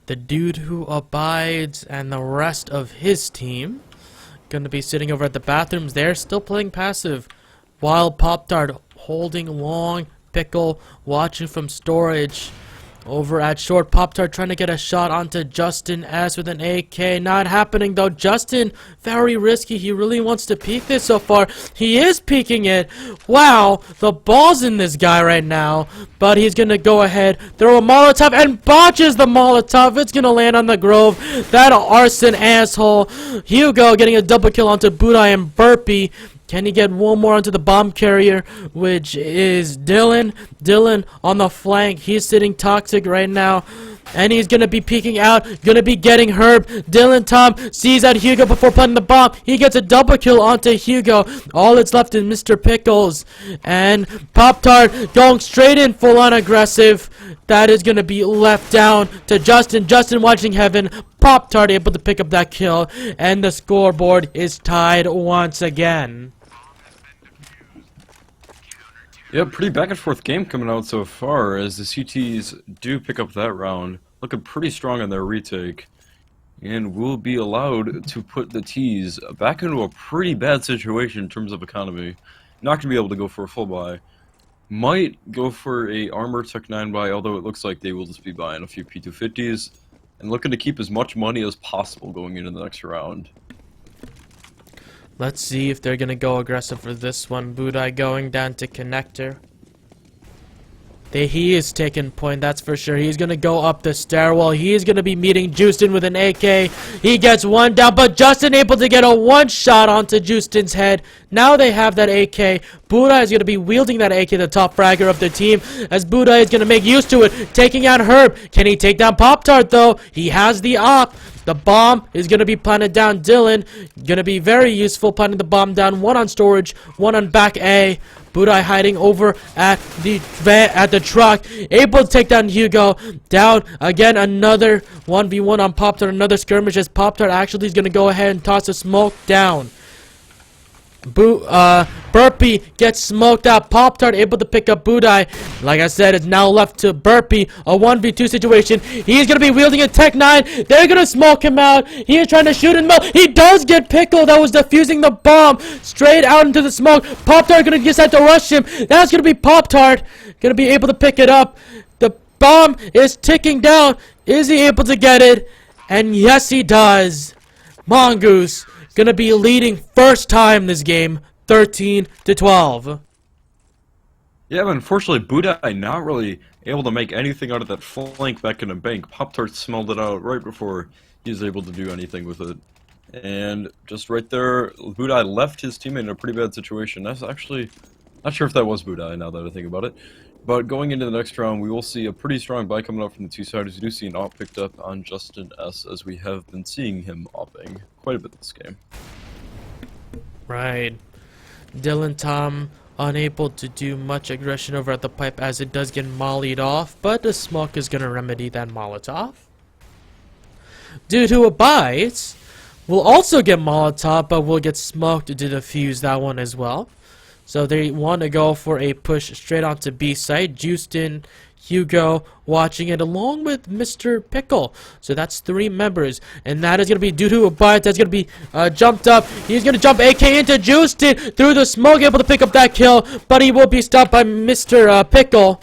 The dude who abides and the rest of his team gonna be sitting over at the bathrooms. They're still playing passive, while Pop-Tart holding long. Pickle watching from storage. Over at short, Pop-Tart trying to get a shot onto Justin S with an AK. Not happening though. Justin, very risky. He really wants to peek this so far. He is peeking it. Wow, the ball's in this guy right now. But he's gonna go ahead, throw a Molotov, and botches the Molotov. It's gonna land on the Grove. That arson asshole. Hugo getting a double kill onto Budai and Burpee. Can he get one more onto the bomb carrier, which is Dylan? Dylan on the flank. He's sitting toxic right now. And he's going to be peeking out. Going to be getting Herb. Dylan Tom sees out Hugo before planting the bomb. He gets a double kill onto Hugo. All that's left is Mr. Pickles. And Pop-Tart going straight in full on aggressive. That is going to be left down to Justin. Justin watching heaven. Pop-Tart able to pick up that kill. And the scoreboard is tied once again. Yeah, pretty back and forth game coming out so far, as the CTs do pick up that round. Looking pretty strong on their retake. And will be allowed to put the T's back into a pretty bad situation in terms of economy. Not going to be able to go for a full buy. Might go for a armor Tech 9 buy, although it looks like they will just be buying a few P250s. And looking to keep as much money as possible going into the next round. Let's see if they're gonna go aggressive for this one. Budai going down to connector. He is taking point, that's for sure. He's gonna go up the stairwell. He's gonna be meeting Justin with an AK. He gets one down, but Justin able to get a one shot onto Justin's head. Now they have that AK. Budai is gonna be wielding that AK, the top fragger of the team, as Budai is gonna make use to it, taking out Herb. Can he take down Pop-Tart though? He has the op. The bomb is going to be planted down. Dylan, going to be very useful planting the bomb down. One on storage, one on back A. Budai hiding over at the truck. Able to take down Hugo. Down again, another 1v1 on Pop-Tart. Another skirmish as Pop-Tart actually is going to go ahead and toss a smoke down. Burpee gets smoked out. Pop-Tart able to pick up Budai. Like I said, it's now left to Burpee. A 1v2 situation. He's going to be wielding a Tech 9. They're going to smoke him out. He is trying to shoot him out. He does get Pickle that was defusing the bomb. Straight out into the smoke. Pop-Tart going to decide to rush him. That's going to be Pop-Tart. Going to be able to pick it up. The bomb is ticking down. Is he able to get it? And yes, he does. Mongoose gonna be leading first time this game, 13-12. Yeah, but unfortunately, Budai not really able to make anything out of that flank back in the bank. Pop-Tart smelled it out right before he was able to do anything with it. And just right there, Budai left his teammate in a pretty bad situation. That's actually, not sure if that was Budai now that I think about it. But going into the next round, we will see a pretty strong buy coming up from the two sides. We do see an op picked up on Justin S, as we have been seeing him opping quite a bit this game. Right. Dylan Tom unable to do much aggression over at the pipe as it does get mollied off, but the smoke is going to remedy that Molotov. Due to a bite, we'll also get Molotov, but we'll get smoked to defuse that one as well. So they want to go for a push straight onto B site. Justin, Hugo watching it along with Mr. Pickle. So that's 3 members. And that is going to be due to a bite. That's going to be jumped up. He's going to jump AK into Justin through the smoke, able to pick up that kill. But he will be stopped by Mr. Pickle.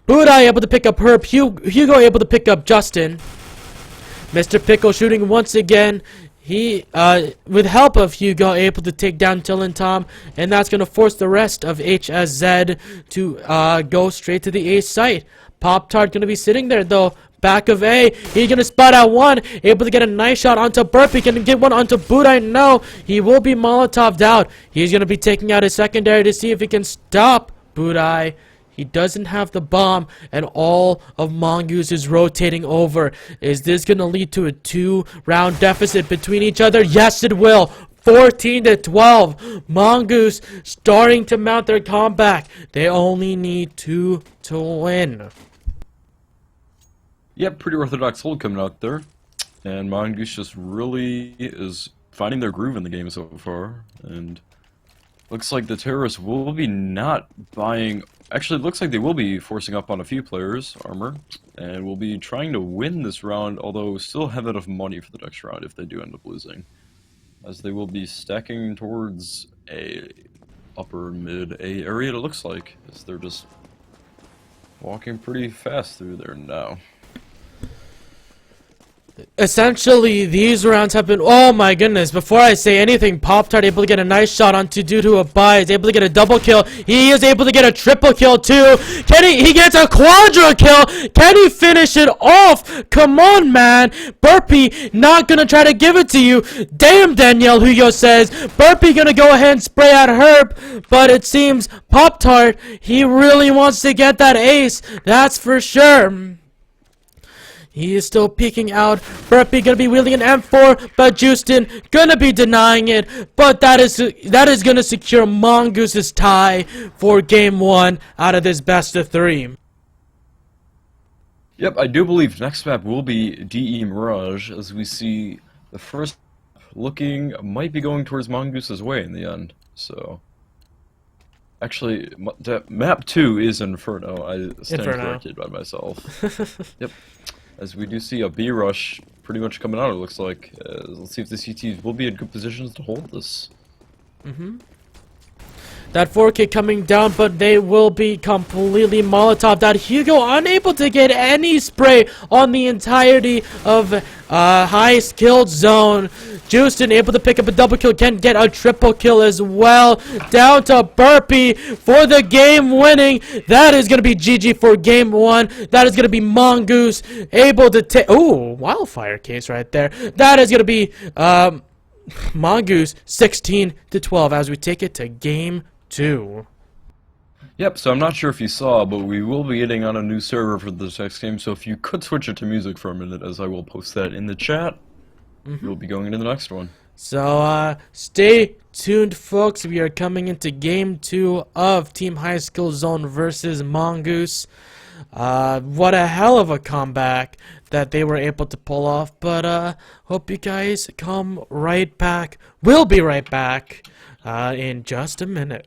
Budai able to pick up Herb. Hugo able to pick up Justin. Mr. Pickle shooting once again. He, with help of Hugo, able to take down Dylan Tom, and that's going to force the rest of HSZ to go straight to the A site. Pop-Tart going to be sitting there, though. Back of A, he's going to spot out one, able to get a nice shot onto Burpee, can get one onto Budai. No, he will be Molotov'd out. He's going to be taking out his secondary to see if he can stop Budai. He doesn't have the bomb, and all of Mongoose is rotating over. Is this going to lead to a 2-round deficit between each other? Yes, it will. 14-12. Mongoose starting to mount their comeback. They only need 2 to win. Yep, pretty orthodox hold coming out there. And Mongoose just really is finding their groove in the game so far. And looks like the terrorists will be not buying... Actually, it looks like they will be forcing up on a few players' armor, and will be trying to win this round, although still have enough money for the next round if they do end up losing. As they will be stacking towards a upper mid A area, it looks like, as they're just walking pretty fast through there now. Essentially, these rounds have been... Oh my goodness, before I say anything, Pop-Tart able to get a nice shot onto due to a buy. He's able to get a double kill. He is able to get a triple kill too. He gets a quadra kill. Can he finish it off? Come on, man. Burpee not gonna try to give it to you. Damn, Danielle, Hugo says. Burpee gonna go ahead and spray at Herb, but it seems Pop-Tart, he really wants to get that ace. That's for sure. He is still peeking out. Burpee gonna be wielding an M4, but Justin gonna be denying it. But that is gonna secure Mongoose's tie for game 1 out of this best of 3. Yep, I do believe next map will be DE Mirage, as we see the first looking might be going towards Mongoose's way in the end. So, actually, map 2 is Inferno. I stand corrected by myself. Yep. As we do see a B rush pretty much coming out, it looks like. Let's see if the CTs will be in good positions to hold this. That 4K coming down, but they will be completely Molotov'd out. Hugo unable to get any spray on the entirety of high skilled zone. Justin able to pick up a double kill, can get a triple kill as well. Down to Burpee for the game winning. That is going to be GG for game 1. That is going to be Mongoose able to take... Ooh, wildfire case right there. That is going to be Mongoose 16-12 as we take it to game 2. Yep, so I'm not sure if you saw, but we will be getting on a new server for this next game, so if you could switch it to music for a minute, as I will post that in the chat, we'll be going into the next one. So, stay tuned, folks. We are coming into game 2 of Team High Skill Zone versus Mongoose. What a hell of a comeback that they were able to pull off. But hope you guys come right back. We'll be right back in just a minute.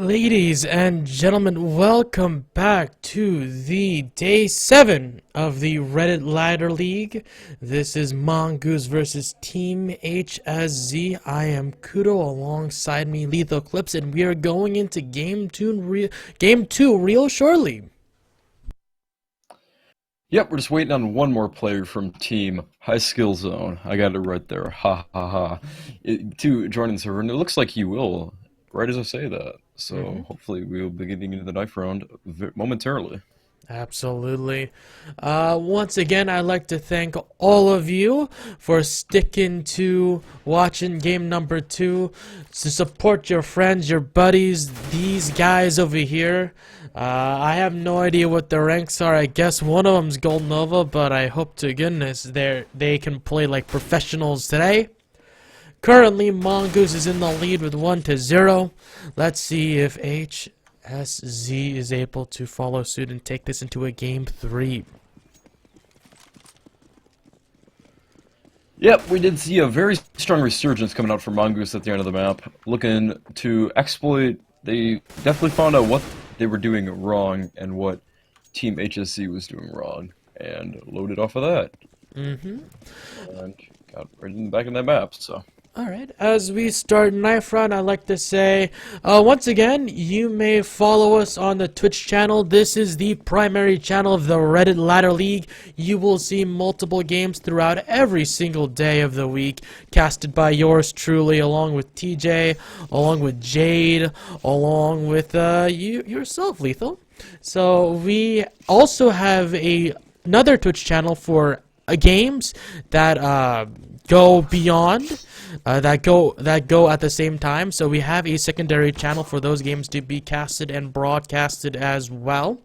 Ladies and gentlemen, welcome back to the day 7 of the Reddit Ladder League. This is Mongoose versus Team HSZ. I am Kudo, alongside me Lethal Clips, and we are going into game 2 real shortly. Yep, we're just waiting on one more player from Team High Skill Zone. I got it right there. Ha ha ha. To join the server, and it looks like he will, right as I say that. So hopefully we'll be getting into the knife round momentarily. Absolutely. Once again, I'd like to thank all of you for sticking to watching game number 2, to support your friends, your buddies, these guys over here. I have no idea what their ranks are. I guess one of them's Gold Nova, but I hope to goodness they can play like professionals today. Currently, Mongoose is in the lead with 1-0. Let's see if HSZ is able to follow suit and take this into a game 3. Yep, we did see a very strong resurgence coming out from Mongoose at the end of the map, looking to exploit. They definitely found out what they were doing wrong and what Team HSC was doing wrong, and loaded off of that. And got right back in that map, so. Alright, as we start knife round, I'd like to say, once again, you may follow us on the Twitch channel. This is the primary channel of the Reddit Ladder League. You will see multiple games throughout every single day of the week, casted by yours truly, along with TJ, along with Jade, along with yourself, Lethal. So we also have another Twitch channel for games that go beyond, that go at the same time. So we have a secondary channel for those games to be casted and broadcasted as well.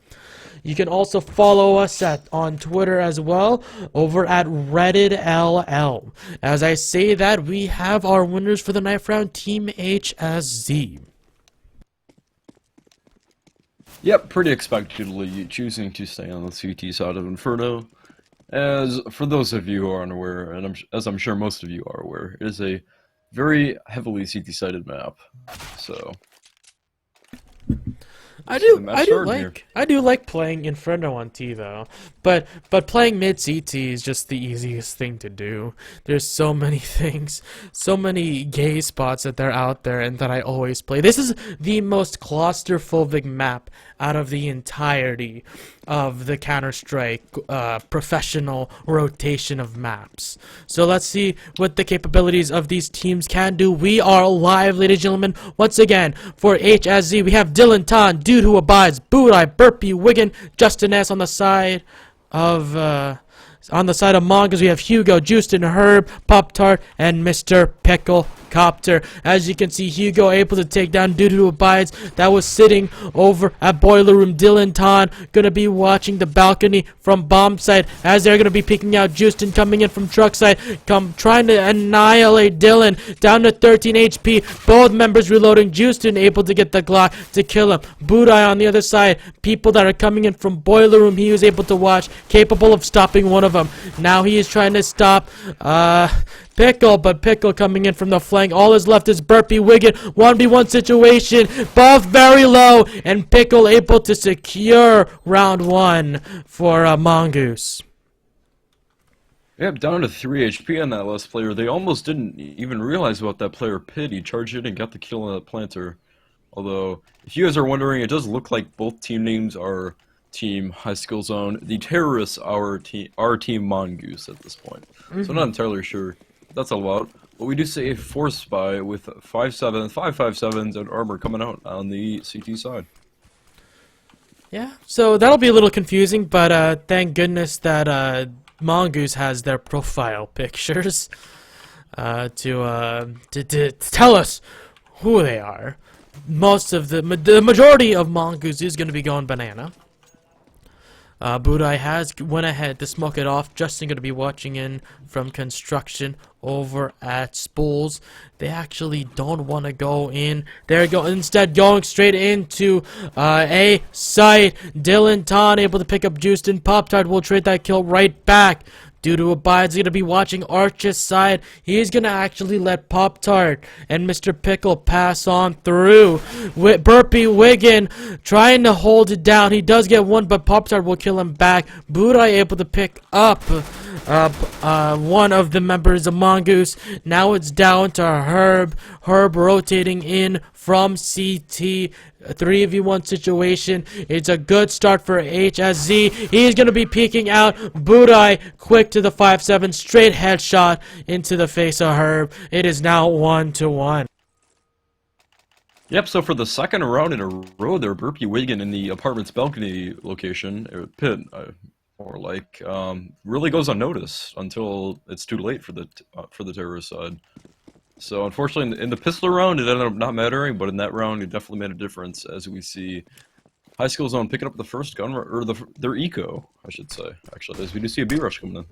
You can also follow us on Twitter as well, over at RedditLL. As I say that, we have our winners for the knife round, Team HSZ. Yep, pretty expectedly choosing to stay on the CT side of Inferno. As for those of you who are unaware, and as I'm sure most of you are aware, it is a very heavily CT-sided map. So I do like playing Inferno on T though, but playing mid CT is just the easiest thing to do. There's so many things, so many gay spots that they're out there, and that I always play. This is the most claustrophobic map out of the entirety of the Counter-Strike professional rotation of maps. So let's see what the capabilities of these teams can do. We are live, ladies and gentlemen. Once again, for HSZ, we have Dylan Tan, Dude Who Abides, Budai, Burpee, Wiggin, Justin S on the side of Mongoose. We have Hugo, Justin, Herb, Pop-Tart, and Mr. Pickle Copter. As you can see, Hugo able to take down Dude Who Abides. That was sitting over at Boiler Room. Dylan Tan gonna be watching the balcony from bomb side, as they're gonna be picking out Justin coming in from truck side, trying to annihilate Dylan down to 13 HP. Both members reloading. Justin able to get the Glock to kill him. Budai on the other side. People that are coming in from Boiler Room, he was able to watch, capable of stopping one of them. Now he is trying to stop Pickle, but Pickle coming in from the flank. All is left is Burpee, Wiggin, 1v1 situation, both very low, and Pickle able to secure round 1 for Mongoose. Yep, down to 3 HP on that last player. They almost didn't even realize about that player Pit. He charged in and got the kill on that planter. Although, if you guys are wondering, it does look like both team names are Team High Skill Zone. The terrorists are Team Mongoose at this point. So I'm not entirely sure what that's all about. But we do see a force spy with 5.57s and armor coming out on the CT side. Yeah, so that'll be a little confusing, but thank goodness that Mongoose has their profile pictures to tell us who they are. The majority of Mongoose is going to be going banana. Budai has went ahead to smoke it off. Justin going to be watching in from construction over at Spools. They actually don't want to go in. They're instead going straight into a site. Dylan Tan able to pick up Justin. Pop-Tart will trade that kill right back Due to Abide's gonna be watching Arch's side. He's gonna actually let Pop-Tart and Mr. Pickle pass on through. Burpee Wiggin trying to hold it down. He does get one, but Pop-Tart will kill him back. Budai able to pick up one of the members of Mongoose. Now it's down to Herb. Herb rotating in from CT. A 3v1 situation. It's a good start for HSZ. He's going to be peeking out. Budai quick to the 5-7. Straight headshot into the face of Herb. It is now 1-1. Yep, so for the second round in a row there, Burpee Wiggin in the apartment's balcony location, or pit, more like, really goes unnoticed until it's too late for the terrorist side. So unfortunately, in the pistol round, it ended up not mattering, but in that round, it definitely made a difference, as we see High School Zone picking up the first gun, or their eco, I should say, actually, as we do see a B-rush coming in.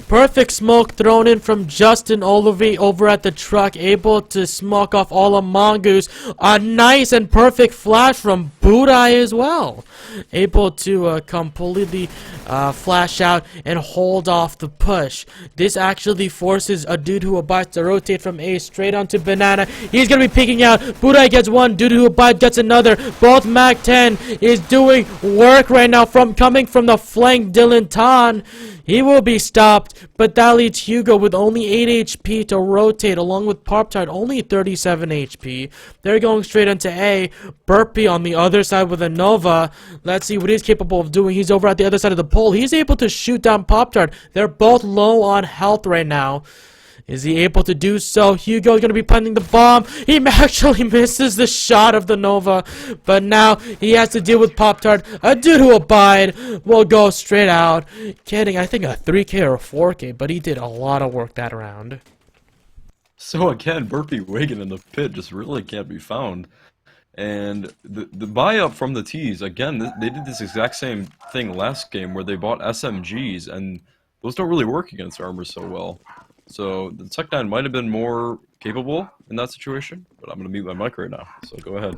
Perfect smoke thrown in from Justin Olive over at the truck, able to smoke off all of Mongoose. A nice and perfect flash from Budai as well. Able to completely flash out and hold off the push. This actually forces a dude who abides to rotate from A straight onto Banana. He's going to be picking out. Budai gets one. Dude who abides gets another. Both Mac 10 is doing work right now coming from the flank. Dylan Tan. He will be stopped, but that leads Hugo with only 8 HP to rotate, along with Pop-Tart, only 37 HP. They're going straight into A. Burpee on the other side with a Nova. Let's see what he's capable of doing. He's over at the other side of the pole. He's able to shoot down Pop-Tart. They're both low on health right now. Is he able to do so? Hugo's going to be planting the bomb. He actually misses the shot of the Nova. But now he has to deal with Pop-Tart. A dude who abide will go straight out. Getting, I think, a 3K or a 4K. But he did a lot of work that round. So again, Burpee Wiggin in the pit just really can't be found. And the buy-up from the T's, again, they did this exact same thing last game where they bought SMGs. And those don't really work against armor so well. So the Tech 9 might have been more capable in that situation, but I'm going to mute my mic right now, so go ahead.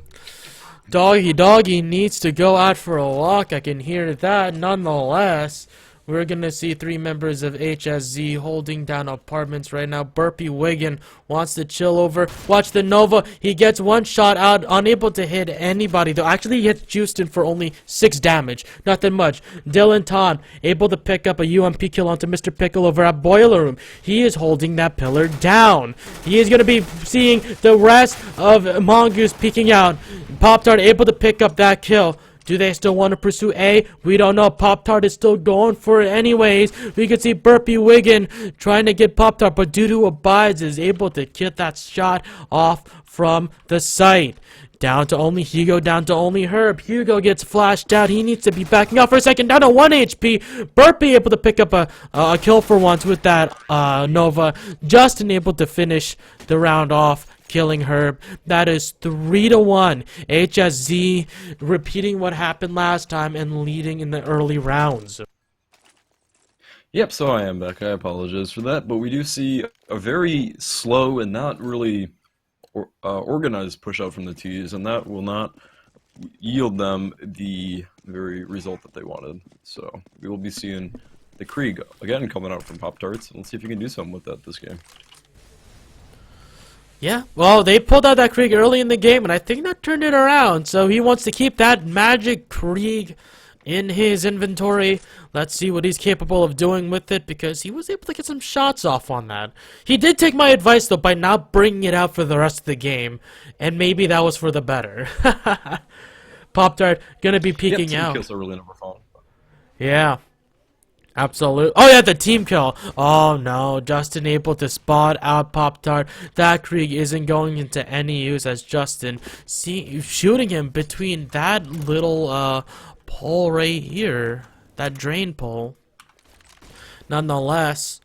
Doggy needs to go out for a walk. I can hear that. Nonetheless, we're going to see 3 members of HSZ holding down apartments right now. Burpee Wiggin wants to chill over. Watch the Nova. He gets one shot out, unable to hit anybody, though. Actually, he hit Houston for only 6 damage. Nothing much. Dylan Tan able to pick up a UMP kill onto Mr. Pickle over at Boiler Room. He is holding that pillar down. He is going to be seeing the rest of Mongoose peeking out. Pop-Tart able to pick up that kill. Do they still want to pursue A? We don't know. Pop-Tart is still going for it anyways. We can see Burpee Wiggin trying to get Pop-Tart, but due to abides is able to get that shot off from the site. Down to only Hugo, down to only Herb. Hugo gets flashed out. He needs to be backing up for a second. Down to 1 HP. Burpee able to pick up a kill for once with that Nova. Justin able to finish the round off, killing Herb. That is 3-1. HSZ repeating what happened last time and leading in the early rounds. Yep, so I am back. I apologize for that, but we do see a very slow and not really organized push out from the T's, and that will not yield them the very result that they wanted. So we will be seeing the Krieg again coming out from Pop-Tarts, and let's see if you can do something with that this game. Yeah, well, they pulled out that Krieg early in the game, and I think that turned it around. So he wants to keep that magic Krieg in his inventory. Let's see what he's capable of doing with it, because he was able to get some shots off on that. He did take my advice, though, by not bringing it out for the rest of the game, and maybe that was for the better. Pop-Tart gonna be peeking out. Kills are really never fun. Yeah. Absolutely. Oh, yeah, the team kill. Oh, no. Justin able to spot out Pop-Tart. That Krieg isn't going into any use as Justin shooting him between that little pole right here. That drain pole. Nonetheless,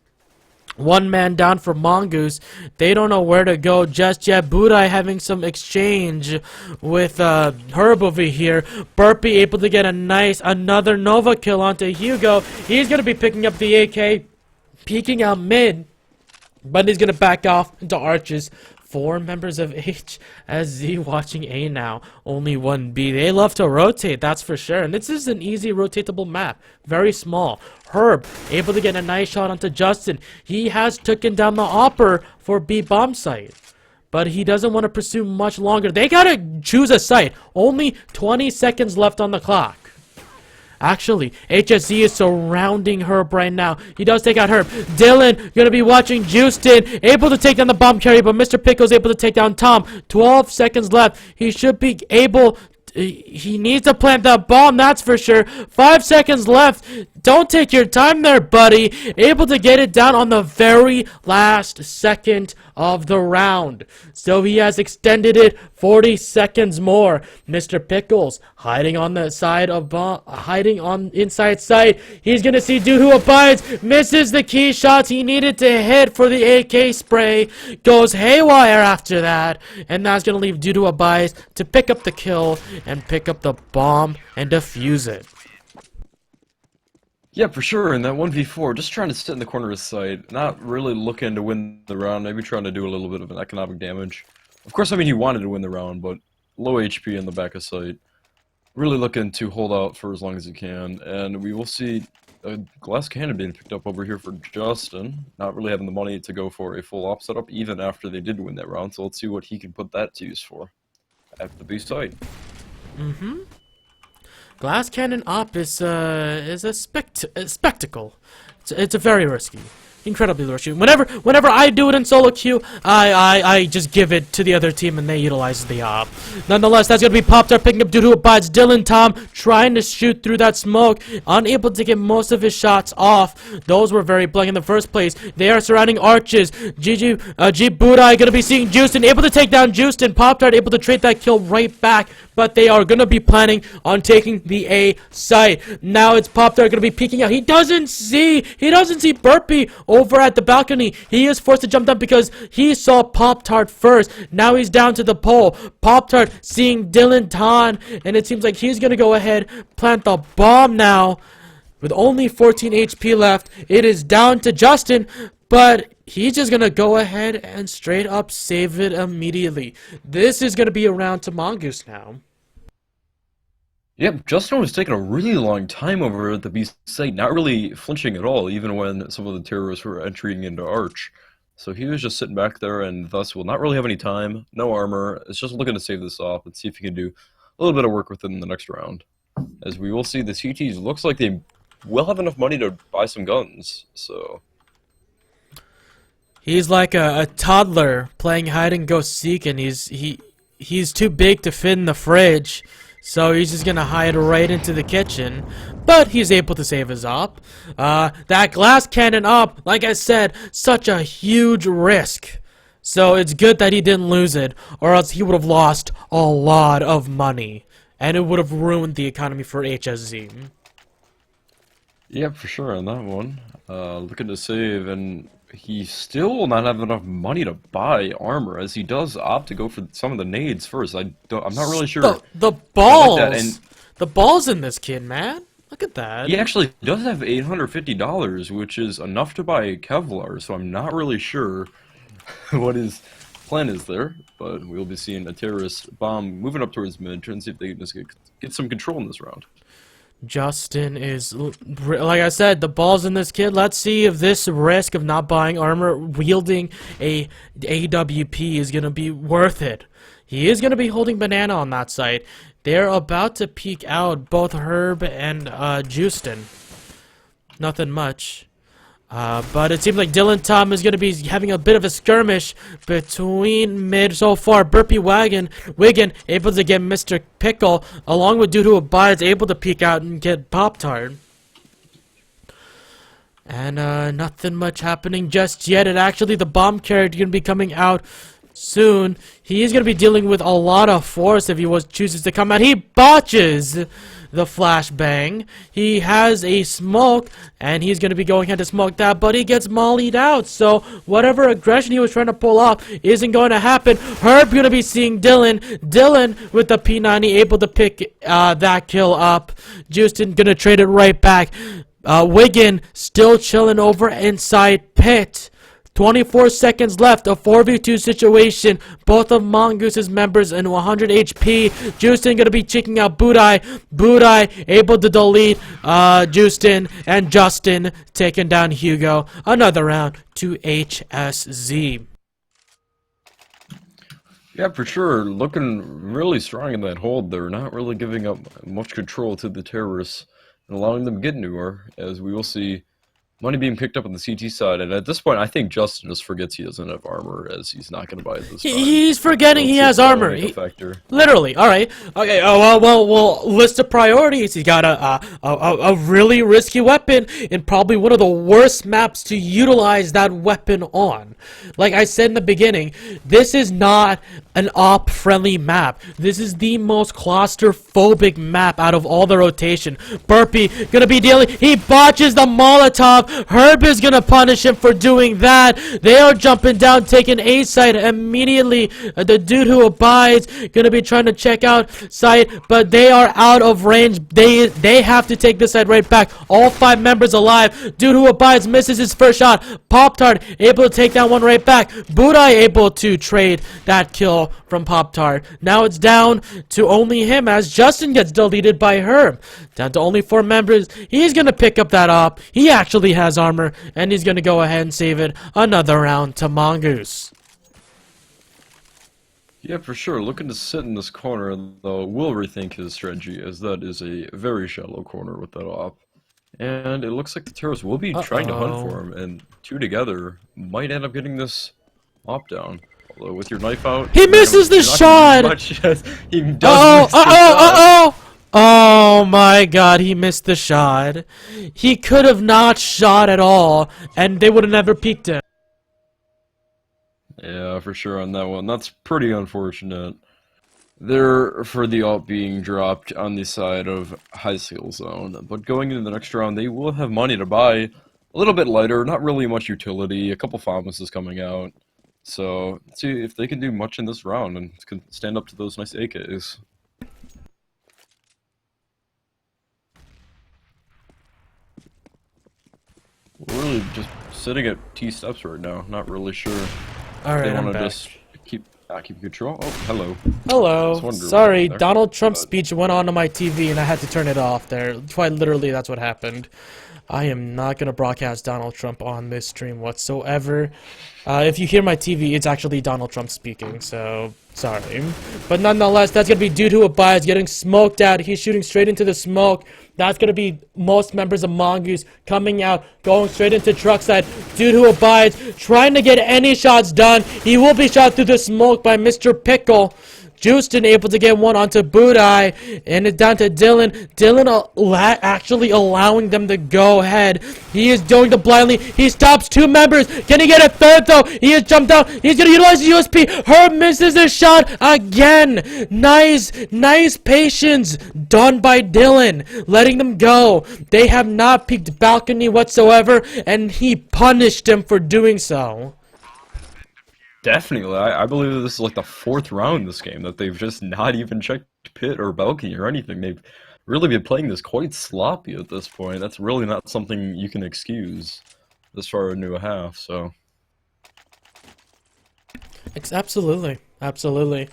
1 man down for Mongoose. They don't know where to go just yet. Budai having some exchange with Herb over here. Burpee able to get another Nova kill onto Hugo. He's going to be picking up the AK, peeking out mid, but he's going to back off into arches. 4 members of HSZ watching A now. Only 1 B. They love to rotate, that's for sure. And this is an easy rotatable map. Very small. Herb able to get a nice shot onto Justin. He has taken down the Opper for B bomb site, but he doesn't want to pursue much longer. They gotta choose a site. Only 20 seconds left on the clock. Actually, HSZ is surrounding Herb right now. He does take out Herb. Dylan gonna be watching Justin, able to take down the bomb carrier, but Mr. Pickle's able to take down Tom. 12 seconds left. He should be able. He needs to plant that bomb, that's for sure. 5 seconds left. Don't take your time there, buddy. Able to get it down on the very last second of the round. So he has extended it 40 seconds more. Mr. Pickles hiding on the side of hiding on inside sight. He's gonna see dude who abides. Misses the key shots he needed to hit for the AK spray. Goes haywire after that. And that's gonna leave dude who abides to pick up the kill and pick up the bomb and defuse it. Yeah, for sure. In that 1v4, just trying to sit in the corner of his site, not really looking to win the round, maybe trying to do a little bit of an economic damage. Of course, I mean, he wanted to win the round, but low HP in the back of site. Really looking to hold out for as long as he can, and we will see a glass cannon being picked up over here for Justin. Not really having the money to go for a full op setup, even after they did win that round, so let's see what he can put that to use for at the B site. Glass cannon op is a spectacle. It's a very risky, incredibly risky. Whenever I do it in solo queue, I just give it to the other team and they utilize the op. Nonetheless, that's gonna be Pop Tart picking up dude who abides. Dylan Tom trying to shoot through that smoke, unable to get most of his shots off. Those were very blank in the first place. They are surrounding arches. G Budai gonna be seeing Justin, able to take down Justin. Pop Tart able to trade that kill right back, but they are gonna be planning on taking the A site. Now it's Pop Tart gonna be peeking out. He doesn't see Burpee over at the balcony. He is forced to jump down because he saw Pop Tart first. Now he's down to the pole. Pop Tart seeing Dylan Ton, and it seems like he's gonna go ahead, plant the bomb now. With only 14 HP left, it is down to Justin, but he's just gonna go ahead and straight up save it immediately. This is gonna be a round to Mongoose now. Yep, Justin was taking a really long time over at the B site, not really flinching at all, even when some of the terrorists were entering into Arch. So he was just sitting back there and thus will not really have any time, no armor. It's just looking to save this off and see if he can do a little bit of work with it in the next round. As we will see, the CTs looks like they will have enough money to buy some guns, so... He's like a toddler playing hide and go seek, and he's too big to fit in the fridge. So he's just gonna hide right into the kitchen, but he's able to save his op. That glass cannon op, like I said, such a huge risk. So it's good that he didn't lose it, or else he would have lost a lot of money, and it would have ruined the economy for HSZ. Yep, for sure on that one. Looking to save, and he still will not have enough money to buy armor, as he does opt to go for some of the nades first. I'm not really sure. The balls! Like that, and the balls in this kid, man. Look at that. he actually does have $850, which is enough to buy Kevlar, so I'm not really sure what his plan is there. But we'll be seeing a terrorist bomb moving up towards mid, trying to see if they can just get some control in this round. Justin is, like I said, the ball's in this kid. Let's see if this risk of not buying armor, wielding a AWP is going to be worth it. He is going to be holding banana on that side. They're about to peek out, both Herb and Justin. Nothing much. But it seems like Dylan Tom is going to be having a bit of a skirmish between mid so far. Burpee Wiggin able to get Mr. Pickle, along with dude who abides, able to peek out and get Pop-Tart. And nothing much happening just yet. And actually the bomb carrier is going to be coming out soon. He is going to be dealing with a lot of force if he chooses to come out. He botches the flashbang. He has a smoke, and he's going to be going ahead to smoke that, but he gets mollied out. So whatever aggression he was trying to pull off isn't going to happen. Herb going to be seeing Dylan. Dylan with the P90 able to pick that kill up. Justin going to trade it right back. Wiggin still chilling over inside pit. 24 seconds left. A 4v2 situation. Both of Mongoose's members in 100 HP. Justin gonna be checking out Budai. Budai able to delete Justin, and Justin taking down Hugo. Another round to HSZ. Yeah, for sure. Looking really strong in that hold. They're not really giving up much control to the terrorists and allowing them to get newer, as we will see money being picked up on the CT side. And at this point, I think Justin just forgets he doesn't have armor, as he's not going to buy it this time. He's forgetting he has armor. Literally. All right. Okay. Oh well. List of priorities. He got a really risky weapon in probably one of the worst maps to utilize that weapon on. Like I said in the beginning, this is not an op-friendly map. This is the most claustrophobic map out of all the rotation. Burpee gonna be dealing. He botches the Molotov. Herb is gonna punish him for doing that. They are jumping down, taking A site immediately. The dude who abides gonna be trying to check out site, but they are out of range. They have to take this side right back. All 5 members alive. Dude who abides misses his first shot. Pop-Tart able to take that one right back. Budai able to trade that kill from Pop-Tart. Now it's down to only him as Justin gets deleted by Herb. Down to only 4 members. He's gonna pick up that op. He actually has armor, and he's gonna go ahead and save it. Another round to Mongoose. Yeah, for sure. Looking to sit in this corner, though, will rethink his strategy, as that is a very shallow corner with that op. And it looks like the terrorists will be trying to hunt for him, and 2 together might end up getting this op down. Although with your knife out, he misses the shot. He does. Oh my god, he missed the shot. He could have not shot at all, and they would have never peeked him. Yeah, for sure on that one. That's pretty unfortunate. They're for the alt being dropped on the side of high skill zone, but going into the next round, they will have money to buy a little bit lighter, not really much utility, a couple Famas coming out. So, let's see if they can do much in this round and can stand up to those nice AKs. We're really just sitting at T steps right now, not really sure. Alright, they I'm want to back. just keep control. Oh, hello. Hello. Sorry, Donald Trump's speech went on my TV and I had to turn it off there. Quite literally, that's what happened. I am not going to broadcast Donald Trump on this stream whatsoever. If you hear my TV, it's actually Donald Trump speaking, so sorry. But nonetheless, that's going to be dude who abides, getting smoked out. He's shooting straight into the smoke. That's going to be most members of Mongoose coming out, going straight into truck side. Dude who abides, trying to get any shots done. He will be shot through the smoke by Mr. Pickle. Justin able to get one onto Budai, and it's down to Dylan. Dylan actually allowing them to go ahead. He is going to blindly. He stops 2 members. Can he get a third though? He has jumped out. He's going to utilize the USP. Herb misses his shot again. Nice patience done by Dylan, letting them go. They have not peeked balcony whatsoever, and he punished him for doing so. Definitely, I believe this is like the 4th round in this game that they've just not even checked pit or balcony or anything. They've really been playing this quite sloppy at this point. That's really not something you can excuse this far into a half, so. Absolutely.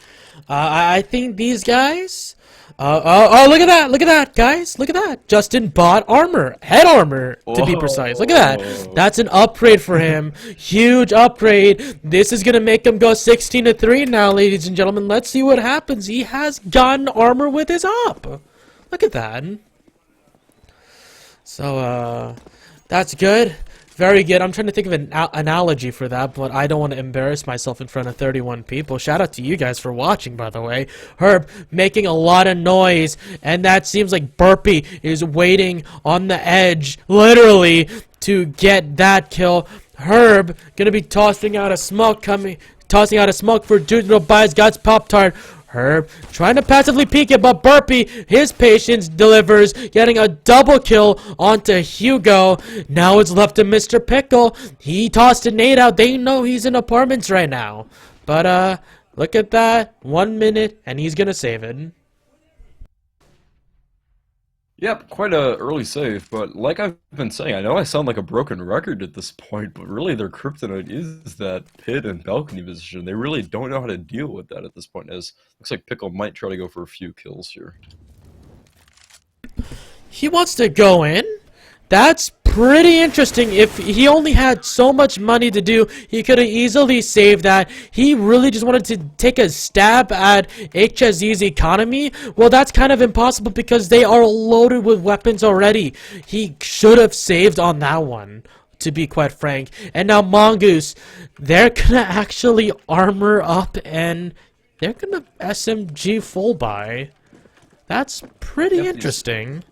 I think these guys... oh, look at that, guys. Look at that. Justin bought armor. Head armor, to be precise. Look at that. That's an upgrade for him. Huge upgrade. This is going to make him go 16-3 now, ladies and gentlemen. Let's see what happens. He has gotten armor with his op. Look at that. So, that's good. Very good. I'm trying to think of an analogy for that, but I don't want to embarrass myself in front of 31 people. Shout out to you guys for watching, by the way. Herb making a lot of noise, and that seems like Burpee is waiting on the edge, literally, to get that kill. Herb gonna be tossing out a smoke for dude who buys God's Pop-Tart. Herb trying to passively peek it, but Burpee, his patience delivers, getting a double kill onto Hugo. Now it's left to Mr. Pickle. He tossed a nade out. They know he's in apartments right now. But, look at that. 1 minute, and he's gonna save it. Yep, quite a early save, but like I've been saying, I know I sound like a broken record at this point, but really their kryptonite is that pit and balcony position. They really don't know how to deal with that at this point, as looks like Pickle might try to go for a few kills here. He wants to go in. That's pretty interesting. If he only had so much money to do, he could have easily saved that. He really just wanted to take a stab at HSZ's economy. Well, that's kind of impossible because they are loaded with weapons already. He should have saved on that one, to be quite frank. And now Mongoose, they're gonna actually armor up and they're gonna SMG full buy. That's pretty interesting.